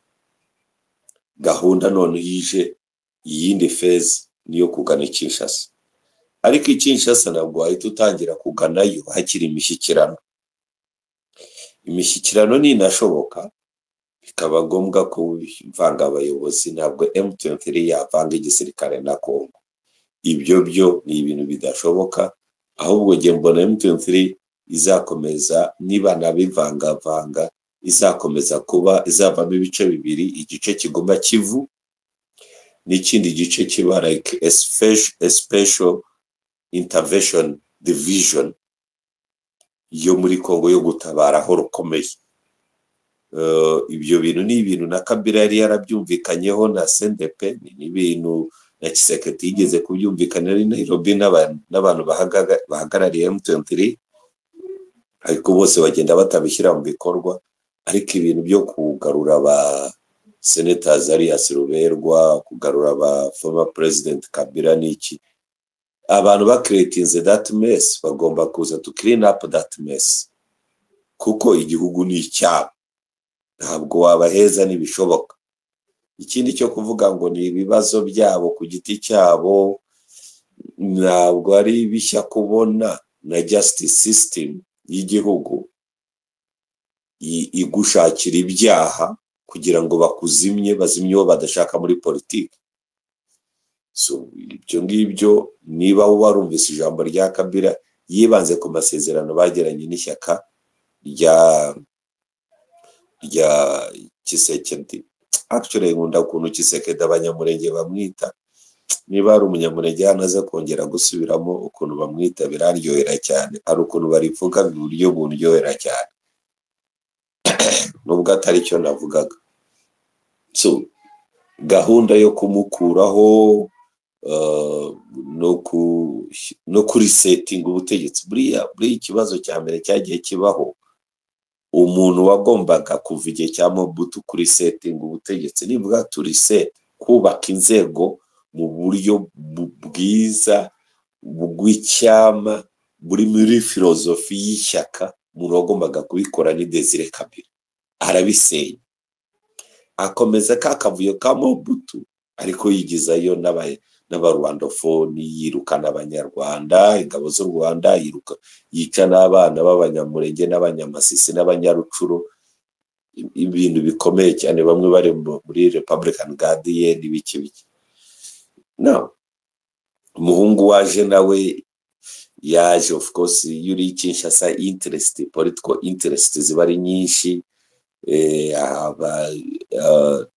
gahunda none yije yindi phase niyo kugana Kinshasa. Ariko Kinshasa ntabwo ahita utangira kuganayo hakiri imishyikirano. Imishyikirano ni inashoboka, bikaba ngombwa ko mvanga abayobozi. Ntabwo M23 yavanga igisirikare na Kongo, ibyo byo ni ibintu bidashoboka. Ahubwo nge mbona M23 izakomeza, niba nabivanga izakomeza kuba izavamo ibice bibiri, igice kigomba Kivu n'ikindi gice kiba like a special intervention division yo muri Kongo yo gutabara aho rukomeye. Ibyo bintu ni ibintu na Kabila yari yarabyumvikanyeho na CNDP, ni ibintu na Tshisekedi yigeze kubyumvikana ari Nairobi n'abantu bahagarariye M23, ariko bose bagenda batabishyira mu bikorwa. Ariko ibintu byo kugarura aba senators Alias Ruberwa, kugarura aba former president Kabila n'iki, abantu ba creatinze that mess bagomba kuza to clean up that mess, kuko igihugu ni icyabo, ntabwo wabaheza n'ibishoboka. Ikindi cyo kuvuga ngo ni ibibazo byabo ku giti cyabo, ntabwo ari bishya kubona na justice system y'igihugu igushakira ibyaha kugira ngo bakuzimye, bazimye badashaka muri politiki. So ibyo ngibyo niba warumvise ijambo rya Kabila yibanze ku masezerano bagiranye n'ishyaka rya Tshisekedi. Actually nkunda ukuntu Tshisekedi abanyamurenge bamwita, niba ari umunyamurenge hanaze kongera gusubiramo ukuntu bamwita biraryohera cyane, ari ukuntu barivuga mu buryo buryohera cyane nubwo atari cyo navugaga. So gahunda yo kumukuraho no kuri setting ubutegetsi, buriya ikibazo cya mbere cyagiye kibaho, umuntu wagombaga kuva igihe cya Mobutu kuri setting ubutegetsi, nivuga turi set kubaka inzego mu buryo bwiza bw'icyama buri muri filozofi y'ishyaka, umuntu wagombaga kubikora ni Desire Kabila. Arabisenya, akomeza kakavuyo ka Mobutu, ariko yigizayo n'abarwandofoni, yirukana abanyarwanda, ingabo z'u Rwanda, yica n'abana b'abanyamurenge n'abanyamasisi n'abanyarucuru, ibintu bikomeye cyane, bamwe bari muri Republican Guard ye n'ibiki. Now umuhungu waje nawe yaje, of course yuri Kinshasa, political interest ziba ari nyinshi,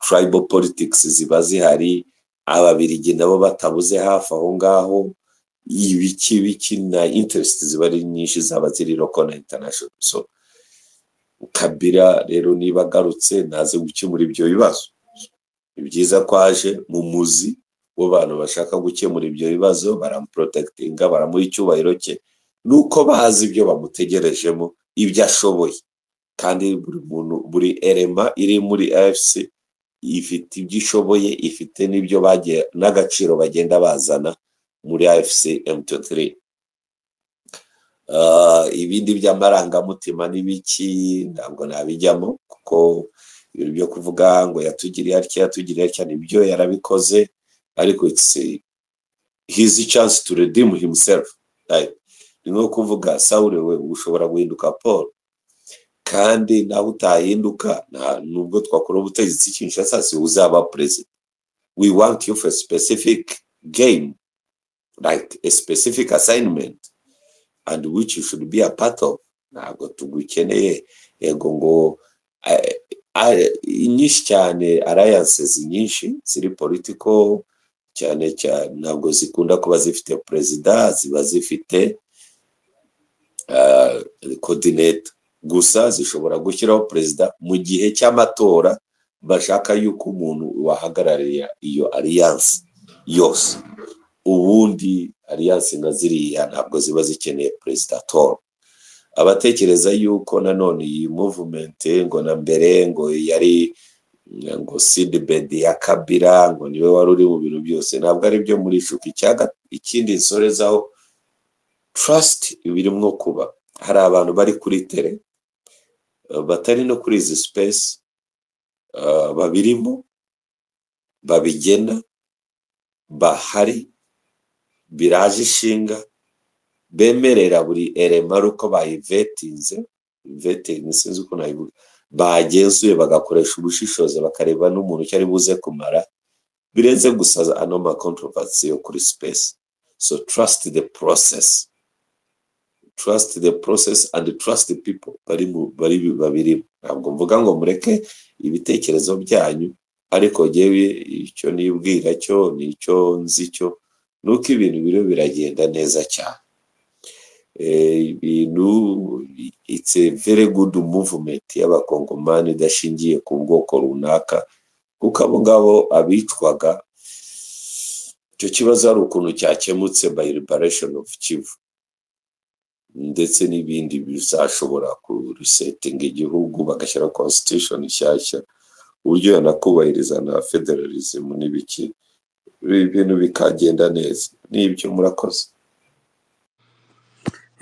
tribal politics ziba zihari, ababirigi nabo batabuze hafi aho ngaho, ibiki na interest ziba ari nyinshi, zaba ziri local na international. So Kabila rero niba agarutse naze gukemura ibyo bibazo, ni byiza ko aje mu muzi w'abantu bashaka gukemura ibyo bibazo, baramuprotectinga, baramuha icyubahiro cye, nuko bazi ibyo bamutegerejemo, ibyo ashoboye. Kandi buri elema iri muri AFC ifite ibyo ishoboye, ifite n'ibyo bagiye n'agaciro bagenda bazana muri AFC M23. Ibindi by'amarangamutima n'ibiki ntabwo nabijyamo, kuko ibintu byo kuvuga ngo yatugiriye atya nibyo yarabikoze, ariko it's his chance to redeem himself. Ni nko kuvuga Saul, we ushobora guhinduka Paul, kandi nawe utahinduka nubwo twakora ubutegetsi Kinshasa si uzaba president. We want you for a specific game, like a specific assignment, and which you should be a part of. Ntabwo tugukeneye ego ngo inyinshi cyane, alliances nyinshi ziri political cyane ntabwo zikunda kuba zifite president, ziba zifite coordinator gusa. Zishobora gushyiraho president mu gihe cy'amatora, bashaka yuko umuntu wahagarariye iyo alliance yose. Ubundi alliance nka ziriya ntabwo ziba zikeneye president at. Abatekereza yuko nanone iyi movement ngo na mbere ngo yari ngo seedbed ya Kabila, ngo niwe wari uri mu bintu byose, ntabwo ari byo muri shuki. Ikindi nsorezaho, trust ibirimo kuba, hari abantu bari kuri tele batari no kuri izi space, babirimo, babigena, bahari, biraje ishinga, bemerera buri elema uko bayivetinze, vetting sinzi uko nayivuga, bagenzuye bagakoresha ubushishozi, bakareba n'umuntu cyari buze kumara, birenze gusaza anoma controversy yo kuri space. So trust the process, trust the process and trust the people bari babiri. Ntabwo mvuga ngo mureke ibitekerezo byanyu, ariko jewe icyo nibwira cyo nicyo nzi cyo nuko ibintu biriho biragenda neza cyane. Ibintu it's a very good movement y'abakongomani idashingiye ku bwoko runaka, kuko abo ngabo abicwaga, icyo kibazo hari ukuntu cyakemutse by liberation of Kivu, ndetse n'ibindi bizashobora kurisetinga igihugu bagashyira constitution nshyashya, uburyo yanakubahiriza na federalism n'ibiki, ibintu bikagenda neza. N'ibyo murakoze.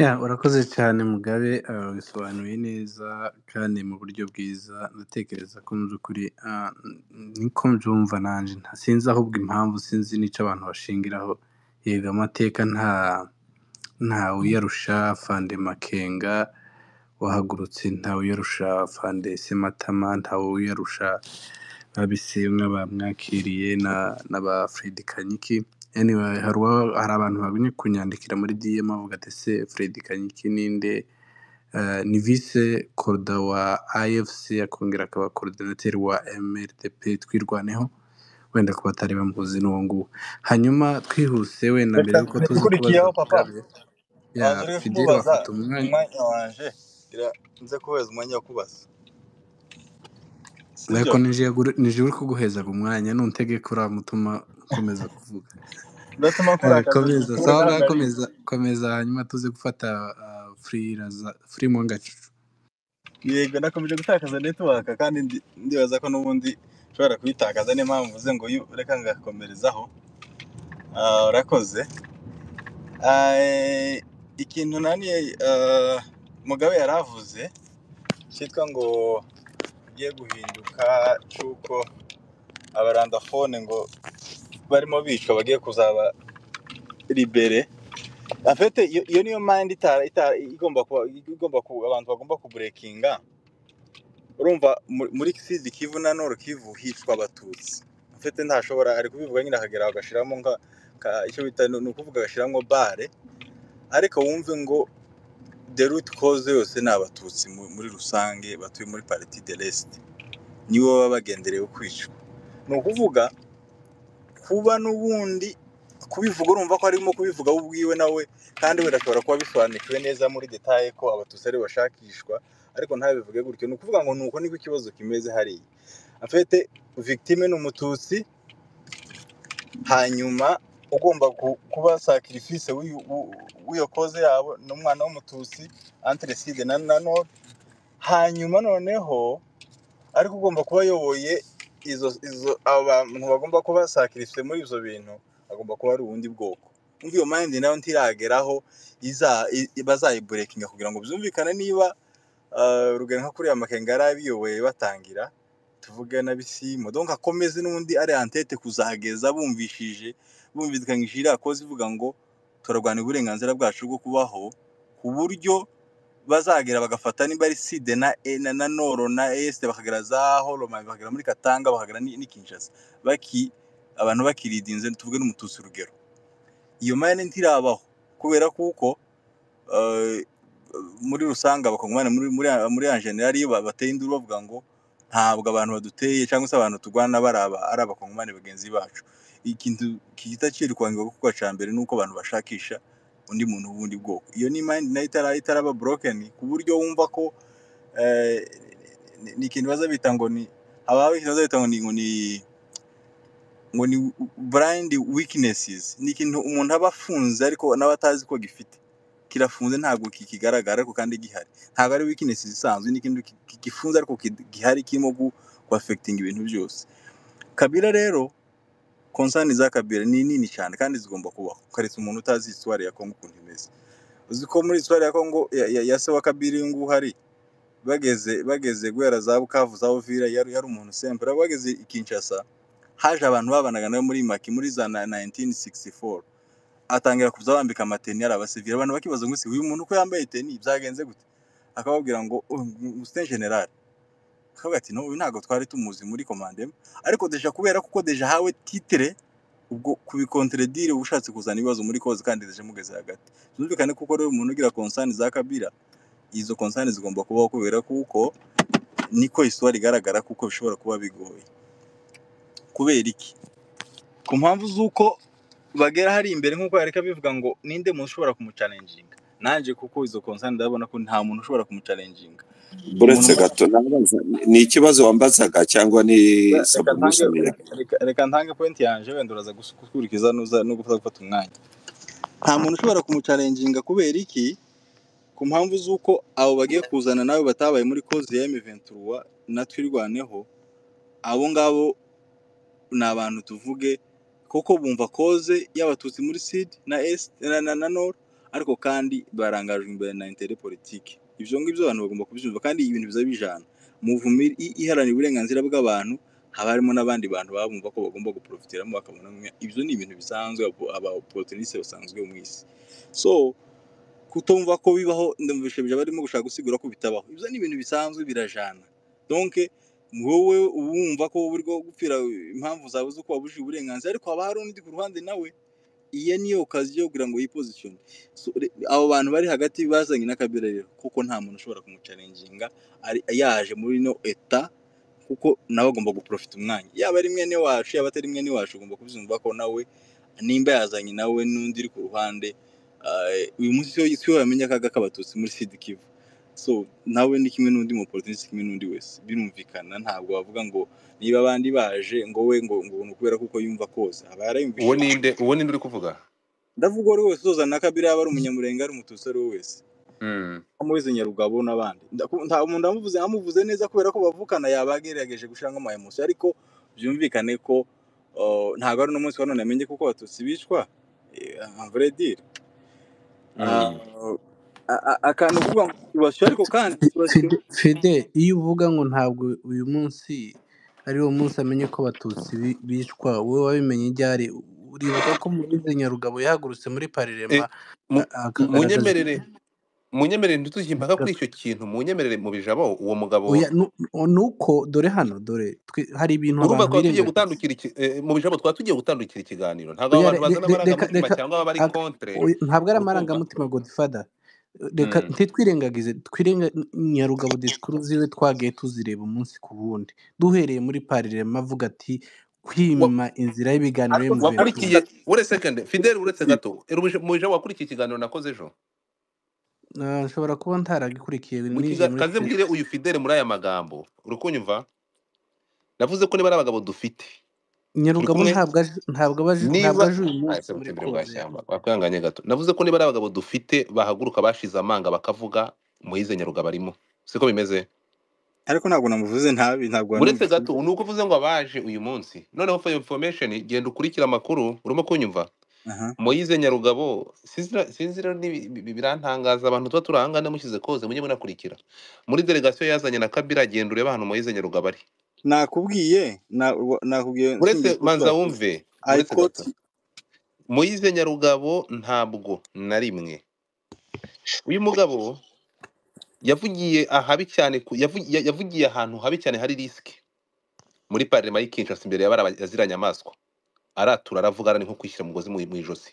Urakoze cyane Mugabe, bisobanuye neza kandi mu buryo bwiza. Ndatekereza ko mu by'ukuri niko mbyumva nanjye, sinzi ahubwo impamvu, sinzi n'icyo abantu bashingiraho. Yego amateka nta uyarusha Fande Makenga wahagurutse, nta uyarusha Fande Sematama, nta uyarusha Babisemwa bamwakiriye n'aba Fred Kanyiki. Anyway, hari abantu bagumye kunyandikira muri DM bavuga ati se Fred Kanyiki ninde? Ni vice koruda wa AFC akongera akaba coordinateur wa MRDP Twirwaneho, wenda kuba batari bamuzi n'uwo nguwo. Hanyuma twihuse wenda mbere yuko tuza kubaza Mugabe, Fidel wafata umwanya wanje nze kubaza umwanya wo kubaza, ariko nije uri kuguheza umwanya, nuntegeka uramutuma ukomeza kuvuga. Komeza sawa, komeza hanyuma tuze gufata free Mwangacucu. Yego nakomeje gutakaza network kandi ndibaza ko n'ubundi nshobora kuyitakaza, niyo mpamvu uvuze ngo reka ngakomerezaho. Urakoze. Ikintu naniye Mugabe yaravuze cyitwa ngo ugiye guhinduka, cyuko abarandafone ngo barimo bicwa bagiye kuzaba libere. Afite iyo niyo mind igomba kuba abantu bagomba kubreakinga. Urumva muri Sud Kivu na Nord Kivu hicwa abatutsi. Afite ntashobora ari kubivuga nyine akagera agashiramo icyo bita no kuvuga agashiramo bare, ariko wumve ngo the root cause yose ni abatutsi muri rusange batuye muri Parti de l'Est, nibo baba bagenderewe kwicwa. Ni ukuvuga kuba n'ubundi kubivuga, urumva ko arimo kubivuga ubwiwe nawe, kandi we ashobora kuba bisobanukiwe neza muri detail ko abatutsi ari bashakishwa, ariko ntabivuge gutyo. Ni ukuvuga ngo nuko niko ikibazo kimeze hariya. Afite victime n'umututsi, hanyuma ugomba kuba sacrifice w'iyo cause yabo n'umwana w'umututsi entre Sud na Nord, hanyuma noneho ariko ugomba kuba yoboye izo abantu bagomba kuba sacrifice muri izo bintu, agomba kuba ari ubundi bwoko. Umva iyo mind nayo ntirageraho bazayiburekinga kugira ngo byumvikane. Niba rugero nka kuriya Makenga yarabiyoboye batangira, tuvuge na Bisimo, donc akomeze n'undi ari antete kuzageza bumvikanyije iriya koze ivuga ngo turarwana uburenganzira bwacu bwo kubaho, ku buryo bazagera bagafata nimba ari Sud na Nord na Est, bakagera za Holoma, bakagera muri Katanga, bakagera ni Kinshasa, abantu bakiridinze, tuvuge n'umututsi urugero. Iyo mayane ntirabaho kubera kuko muri rusanga abakongomani muri en general iyo bateye induru bavuga ngo ntabwo abantu baduteye cyangwa se abantu turwana ari abakongomani bagenzi bacu. Ikintu kitacirikwangira kuko cyambere nuko abantu bashakisha undi muntu w'ubundi bwoko. Iyo ni mind nayo itaraba broken ku buryo wumva ko ni ikintu bazabita ngo ni abawe ikintu bazabita ngo ni blind weaknesses. Ni ikintu umuntu aba afunze ariko n'abatazi ko gifite, kirafunze ntabwo kikigaragara ariko kandi gihari. Ntabwo ari weaknesses isanzwe, ni ikintu gifunze ariko gihari, kirimo ku affecting ibintu byose. Kabila rero concern za Kabila ni nini cyane kandi zigomba kubaho. Karetse umuntu utazi histoire ya Kongo ukuntu imeze. Uzi ko muri histoire ya Kongo ya se wa Kabila ngo hari bageze guhera za Bukavu za Uvira, yari umuntu simple. Bageze i Kinshasa, haje abantu babanaga nawe muri Maki muri za 1964, atangira kuza bambika amateni ari abasivile. Abantu bakibaza ngo uyu muntu ko yambaye teni byagenze gute, akababwira ngo Mustin General. Akavuga ati no, uyu ntago twari tumuzi muri commandement, ariko deja kubera kuko deja hawe titre ubwo kubikontredire ubushatse kuzana ibibazo muri cause kandi deja mugeze hagati. Byumvikane kuko rero umuntu ugira concern za Kabila, izo concern zigomba kubaho kubera kuko niko histoire igaragara kuko bishobora kuba bigoye. Kubera iki? Ku mpamvu z'uko bagera hari imbere nk'uko yareka bivuga ngo ninde muntu ushobora kumucalenjinga, nanje kuko izo concern ndabona ko nta muntu ushobora kumucalenjinga. buretse gato ni ikibazo wambazaga cyangwa ni submission reka ntange point yanje, wenda uraza gukurikiza no gufata umwanya. Nta muntu ushobora kumucalenjinga kubera iki? Ku mpamvu z'uko abo bagiye kuzana nawe batabaye muri cause ya M23 na twirwaneho, abo ngabo ni abantu tuvuge koko bumva cause y'abatutsi muri Sud na Est na Nord, ariko kandi barangajwe imbere na intérêt politique. Ibyo ngibyo abantu bagomba kubyumva, kandi ibintu biza bijana movement iharanira uburenganzira bw'abantu, haba harimo n'abandi bantu babumva ko bagomba guprofitiramo bakabona. Ibyo ni ibintu bisanzwe, aba opportuniste basanzwe mu isi. So kutumva ko bibaho ndumvishe bije barimo gushaka gusigura ko bitabaho, ibyo ni ibintu bisanzwe birajana. Donc wowe ubumva ko uri gupfira impamvu zawe zo kuba bujije uburenganzira, ariko haba hari undi ku ruhande nawe iya niyo kazi yo kugira ngo yiposition. So abo bantu bari hagati bazanye na Kabila rero, kuko nta muntu ushobora kumucalenjinga ari yaje muri no eta, kuko nawe agomba guprofita umwanya, yaba ari mwene wacu yaba atari mwene wacu, ugomba kubyumva ko nawe nimba yazanye nawe n'undi uri ku ruhande. Uyu munsi yo yamenya akaga k'abatutsi muri Sud Kivu, so nawe ni kimwe n'undi mu politiki kimwe n'undi wese, birumvikana. Ntabwo bavuga ngo niba abandi baje ngo we ngo kubera kuko yumva kose aba yarayumvishe. Uwo ninde uri kuvuga? Ndavuga uri wese uzana na Kabila, yaba ari umunyamurenge ari umututsi ari we wese, Moise Nyarugabo n'abandi. Nta umuntu amuvuze neza kubera ko bavukana, yabagerageje gushiramo ama emotion, ariko byumvikane ko ntabwo ari n'umunsi wa none amenye kuko abatutsi bicwa, en vrai dire. Akantu kuvuga ngo ibasyo, ariko kandi Fede, iyo uvuga ngo ntabwo uyu munsi ari wo munsi amenye ko abatutsi bicwa, wowe wabimenye ryari? Uribuka ko Moise Nyarugabo yahagurutse muri parlement munyemerere ntitujye impaka kuri icyo kintu, munyemerere mu bijabo uwo mugabo nuko dore hano hari ibintu abantu birengagiza mu bijabo tugiye gutandukira ikiganiro. Ntabwo abantu bazana amarangamutima cyangwa bari contre, ntabwo ari amarangamutima Godfather. Reka ntitwirengagize Nyarugabo disikuru ziwe twagiye tuzireba umunsi ku wundi, duhereye muri parlement avuga ati kwima inzira y'ibiganiro wakurikiye. Fidel uretse gato, mu bijabo wakurikiye ikiganiro nakoze ejo? Nshobora kuba ntaragikurikiye. Kaze mbwire uyu Fidel muri aya magambo, uri kunyumva? Navuze ko niba ari abagabo dufite, Nyarugabo ntabwo aje uyu munsi muri koze. Wakwihanganye gato. Navuze ko niba ari abagabo dufite bahaguruka bashize amanga bakavuga Moise Nyarugabo arimo, siko bimeze? Ariko ntabwo namuvuze ntabi, ntabwo uretse gato nuko uvuze ngo abaje uyu munsi. Noneho for information, genda ukurikira amakuru, urimo kunyumva? Moise Nyarugabo sinzira birantangaza, abantu tuba turahanga ndamushyize koze mujye munakurikira. Muri delegation yazanye na Kabila, genda ureba hano Moise Nyarugabo ari. Nakubwiye uretse manza wumve, uretse gato. Moise Nyarugabo ntabwo na rimwe uyu mugabo yavugiye ahabi cyane, yavugiye ahantu habi cyane hari risk muri parlement y'Kinshasa imbere y'abaziranya amaswa, aratura aravuga ari nko kwishyira umugozi mu ijosi.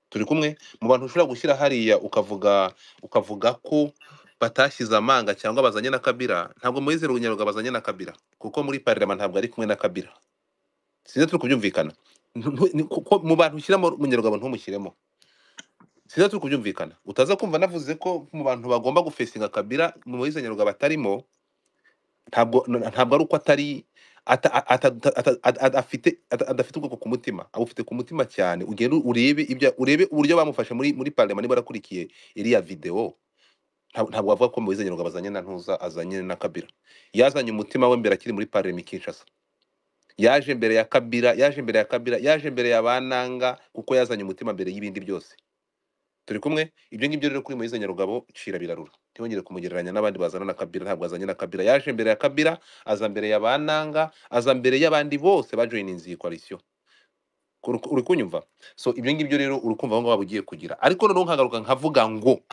Turi kumwe mu bantu ushobora gushyira hariya ukavuga ko batashyize amanga cyangwa bazanye na Kabila. Ntabwo Moise Nyarugabo bazanye na Kabila, kuko muri parlement ntabwo ari kumwe na Kabila. Sinzi turi kubyumvikana. Mu bantu ushyiramo Nyarugabo ntumushyiremo, sinzi turi kubyumvikana. Utaza kumva navuze ko mu bantu bagomba gufesinga Kabila mu Moise Nyarugabo atarimo. Ntabwo ari uko atari adafite ubwoko ku mutima, abufite ku mutima cyane. Ugenda urebe uburyo bamufashe muri parlement, niba barakurikiye iriya video. Ntabwo bavuga ko Moise Nyarugabo azanye na ntuza, azanye na Kabila. Yazanye umutima we mbere akiri muri parlement Kinshasa. Yaje mbere ya Kabila, yaje mbere ya Bananga, kuko yazanye umutima mbere y'ibindi byose. Turi kumwe? Ibyo ngibyo rero kuri Moise Nyarugabo cira birarura, ntibongere kumugereranya n'abandi bazana na Kabila. Ntabwo azanye na Kabila, yaje mbere ya Kabila, aza mbere ya Bananga, aza mbere y'abandi bose bajoininze iyi coalition. Uri kunyumva? So ibyo ngibyo rero urukumva aho ngaho babugiye kugira. Ariko noneho nkagaruka nkavuga ngo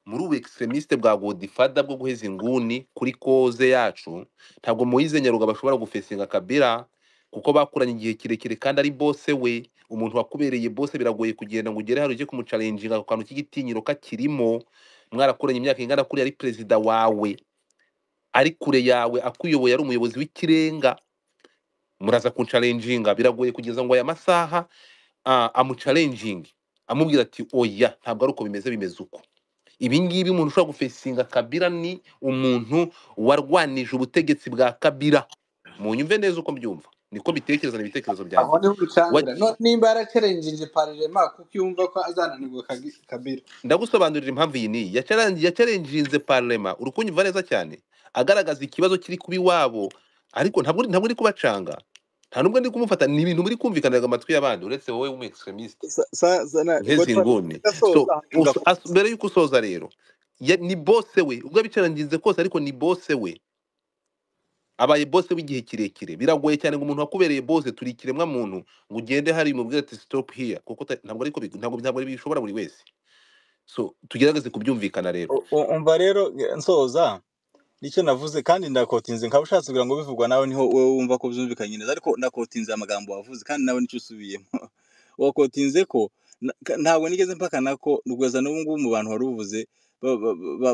muri ubu extremiste bwa Godfather bwo guheza inguni kuri koze yacu, ntabwo Moise Nyarugabo ashobora gufesinga Kabila, kuko bakuranye igihe kirekire kandi ari bose we. Umuntu wakubereye bose biragoye kugenda ngo ugere hari uje kumucalenjinga ku kantu k'igitinyiro kakirimo. Mwarakuranye imyaka ingana kuri, ari perezida wawe, ari kure yawe, akuyoboye, ari umuyobozi w'ikirenga. Muraza kuncalenjinga, biragoye kugeza ngo aya masaha amuchallenging amubwira ati oya ntabwo ari uko bimeze uko ibi ngibi umuntu ushobora gufesinga Kabila ni umuntu warwanije ubutegetsi bwa Kabila munyumve neza uko mbyumva niko bitekereza n'ibitekerezo aho byanjye niho ubicangira nimba yaracerengeje parlement kuko yumva ko azananirwa Kabila ndagusobanurira impamvu iyi niyi yacarenjinze parlement urukunyumva neza cyane agaragaza ikibazo kiri kubi wabo ariko ntabwo uri kubacanga nta nubwo ndi kumufata ni ibintu muri kumvikanira amatwi y'abandi uretse wowe w'umu extremiste uheze inguni so mbere y'uko usoza rero ni bose we ubwo abicarangize kose ariko ni bose we abaye bose w'igihe kirekire biragoye cyane ngo umuntu wakubereye bose turi ikiremwa muntu ngo ugende hari mubwire ati stop here kuko ntabwo bishobora buri wese so tugerageze kubyumvikana rero umva rero nsoza nicyo navuze kandi ndakotinze nkaba ushatse kugira ngo bivugwa nawe niho wowe wumva ko byumvikanye neza ariko ndakotinze amagambo wavuze kandi nawe nicyo usubiyemo wakotinze ko ntabwo nigeze mpakana ko rugweza n'ubu ngubu mu bantu wari uvuze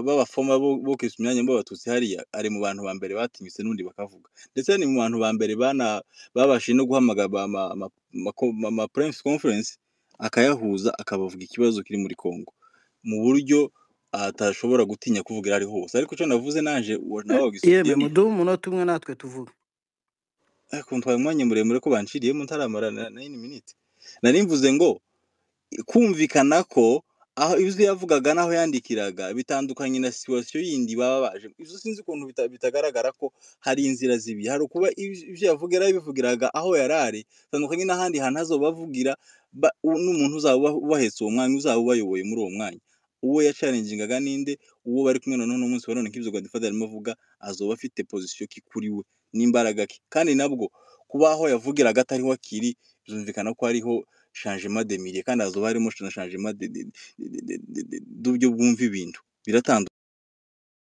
b'abafoma bo kwisa imyanya b'abatutsi hariya ari mu bantu ba mbere batinyutse n'undi bakavuga ndetse ni mu bantu ba mbere babashije no guhamagara ama press conference akayahuza akabavuga ikibazo kiri muri Congo mu buryo atashobora gutinya kuvugira ari hose ariko icyo navuze naje nawe wagisubiyemo yeme muduhe umunota umwe natwe tuvuga ariko ntwaye umwanya muremure ko banciriyemo ntaramara na 9 minutes nari mvuze ngo kumvikana ko aho ibyo yavugaga naho yandikiraga bitandukanye na situation yindi baba baje ibyo sinzi ukuntu bitagaragara ko hari inzira zibi hari kuba ibyo yavugira bivugiraga aho yarari tandukanye n'ahandi hantu azobavugira n'umuntu uzaba ubahetse uwo mwanya uzaba ubayoboye muri uwo mwanya uwo yacalengingaga ninde uwo bari kumwe none n'umunsi wa none nk'ibyo Godfather arimo avuga azoba afite position kuri we n'imbaraga kandi nabwo kuba aho yavugiraga atari wakiri bizumvikana ko hariho changement de milieu kandi azoba harimo changement d'uburyo bwumva ibintu biratandukanye.